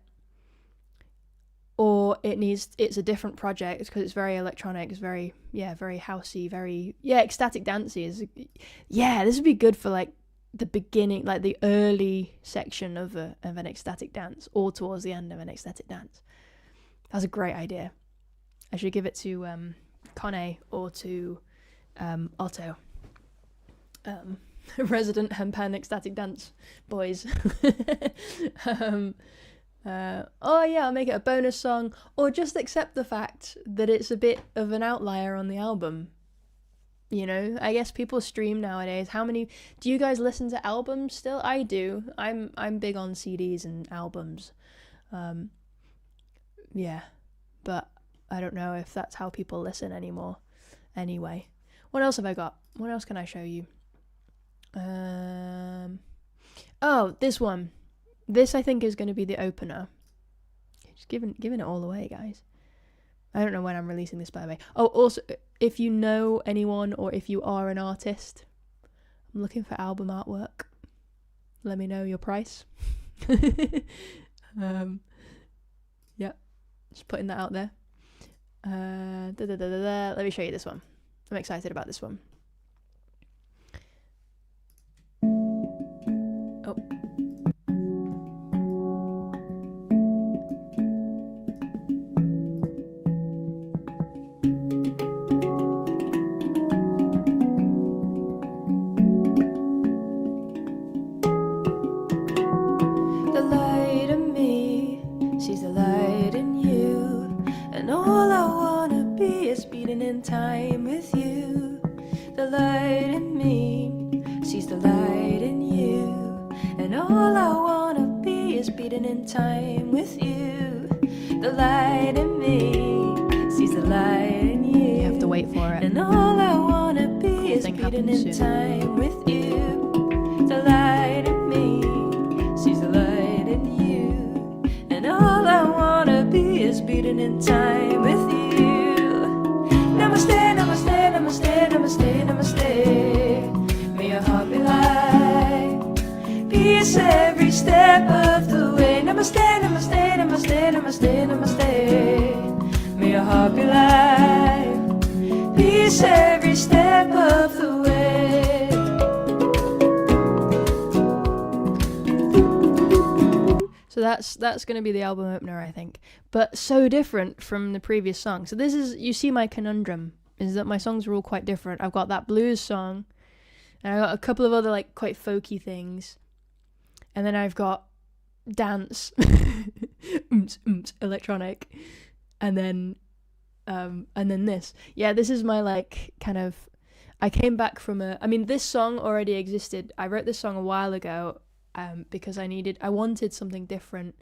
or it's a different project because it's very electronic, it's very housey, very ecstatic dancey. This would be good for like the beginning, like the early section of an ecstatic dance, or towards the end of an ecstatic dance. That's a great idea. I should give it to Kone or to Otto, resident Handpan ecstatic dance boys. I'll make it a bonus song, or just accept the fact that it's a bit of an outlier on the album. You know, I guess people stream nowadays. How many do you guys listen to albums still? I do. I'm big on CDs and albums. But I don't know if that's how people listen anymore. Anyway, what else have I got? What else can I show you? This one. This I think is going to be the opener. Just giving it all away, guys. I don't know when I'm releasing this, by the way. Oh, also, if you know anyone or if you are an artist, I'm looking for album artwork. Let me know your price. Just putting that out there. Let me show you this one. I'm excited about this one. Oh. The light in me sees the light in you, and all I wanna be is beating in time with you. The light in me sees the light in you, and all I wanna be is beating in time with you. The light in me sees the light in you. You have to wait for it. And all I wanna be is beating in time with you. The light in me sees the light in you, and all I wanna be is beating in time with you. Namaste, namaste, namaste, namaste, namaste. May your heart be light, peace every step of the way. Namaste, namaste, namaste, namaste, namaste. May your heart be light, peace every step of the way. So that's going to be the album opener, I think. But so different from the previous song. So this is, you see my conundrum, is that my songs are all quite different. I've got that blues song, and I've got a couple of other like quite folky things. And then I've got dance, electronic, and then this. Yeah, this is my like kind of, I came back from this song already existed. I wrote this song a while ago. Because I wanted something different.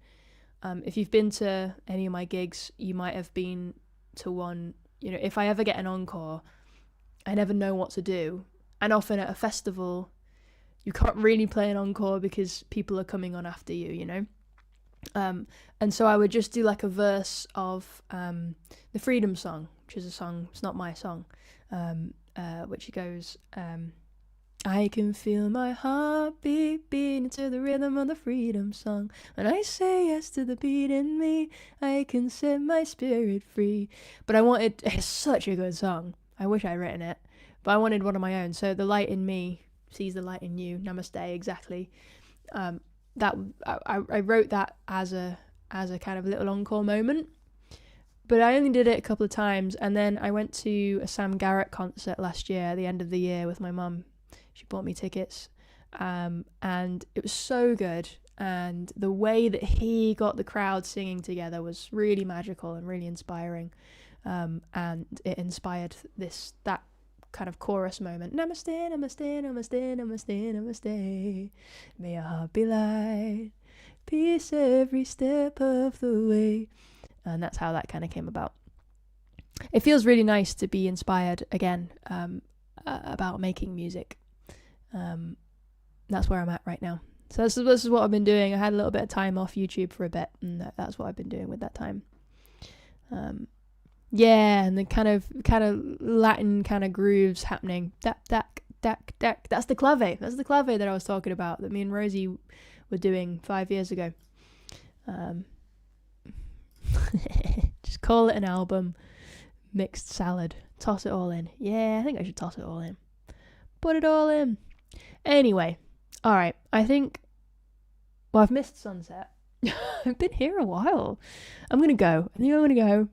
If you've been to any of my gigs, you might have been to one. You know, if I ever get an encore, I never know what to do. And often at a festival, you can't really play an encore because people are coming on after you, you know. And so I would just do like a verse of the Freedom Song, which is a song, it's not my song, which goes... I can feel my heart beating to the rhythm of the freedom song. When I say yes to the beat in me, I can set my spirit free. But it's such a good song. I wish I'd written it. But I wanted one of my own. So the light in me sees the light in you. Namaste, exactly. I wrote that as a kind of little encore moment. But I only did it a couple of times. And then I went to a Sam Garrett concert last year, at the end of the year, with my mum. She bought me tickets, and it was so good. And the way that he got the crowd singing together was really magical and really inspiring. And it inspired that kind of chorus moment. Namaste, namaste, namaste, namaste, namaste. May your heart be light, peace every step of the way. And that's how that kind of came about. It feels really nice to be inspired again about making music. That's where I'm at right now. So this is what I've been doing. I had a little bit of time off YouTube for a bit, and that's what I've been doing with that time. And the kind of Latin kind of grooves happening. Dak dak dak dak. That's the clave. That's the clave that I was talking about, that me and Rosie were doing 5 years ago. Just call it an album. Mixed salad. Toss it all in. Yeah, I think I should toss it all in. Put it all in. Anyway, alright, I think... Well, I've missed sunset. I've been here a while. I'm going to go. I think I'm going to go.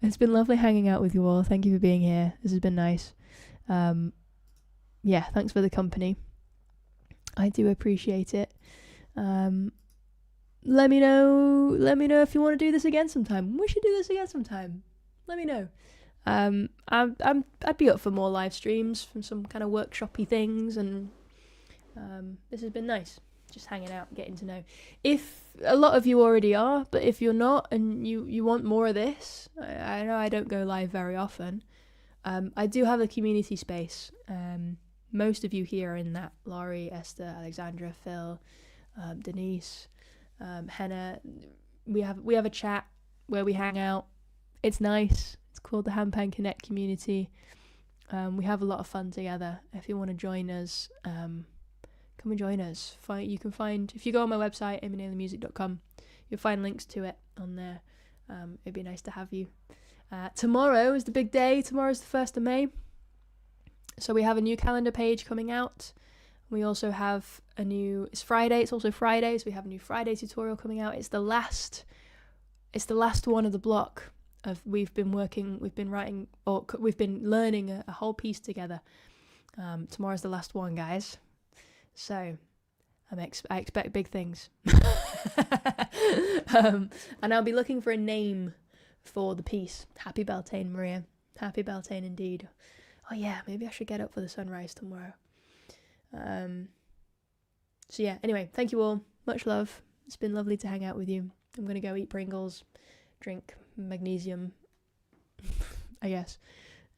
It's been lovely hanging out with you all. Thank you for being here. This has been nice. Yeah, thanks for the company. I do appreciate it. Let me know if you want to do this again sometime. We should do this again sometime. Let me know. I'd be up for more live streams from some kind of workshopy things, and this has been nice. Just hanging out, getting to know. If a lot of you already are, but if you're not and you want more of this, I know I don't go live very often. I do have a community space. Most of you here are in that. Laurie, Esther, Alexandra, Phil, Denise, Henna. We have a chat where we hang out. It's nice. It's called the Handpan Connect community. We have a lot of fun together. If you want to join us, come and join us. You can find, if you go on my website, amynaylormusic.com, you'll find links to it on there. It'd be nice to have you. Tomorrow is the big day. Tomorrow's the 1st of May. So we have a new calendar page coming out. We also have it's Friday. It's also Friday, so we have a new Friday tutorial coming out. It's the last one of the block of we've been writing, or we've been learning a whole piece together. Tomorrow's the last one, guys. So I expect big things. And I'll be looking for a name for the piece. Happy Beltane, Maria. Happy Beltane indeed. Oh yeah, maybe I should get up for the sunrise tomorrow. So yeah, anyway, thank you all. Much love. It's been lovely to hang out with you. I'm going to go eat Pringles, drink magnesium, I guess.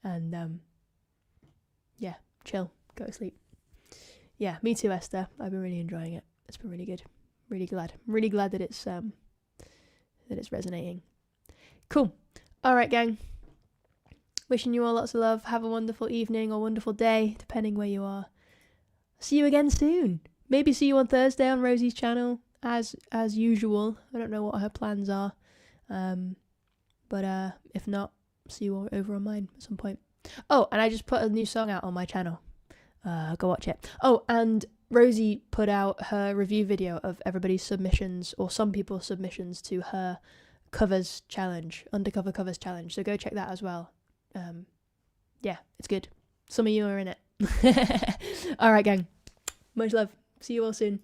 And yeah, chill, go to sleep. Yeah, me too, Esther. I've been really enjoying it. It's been really good. Really glad. I'm really glad that it's resonating. Cool. All right, gang. Wishing you all lots of love. Have a wonderful evening or wonderful day, depending where you are. See you again soon. Maybe see you on Thursday on Rosie's channel, as usual. I don't know what her plans are. But if not, see you all over on mine at some point. Oh, and I just put a new song out on my channel. Go watch it. Oh, and Rosie put out her review video of everybody's submissions, or some people's submissions, to her covers challenge, undercover covers challenge. So go check that as well. Yeah, it's good. Some of you are in it. All right, gang. Much love. See you all soon.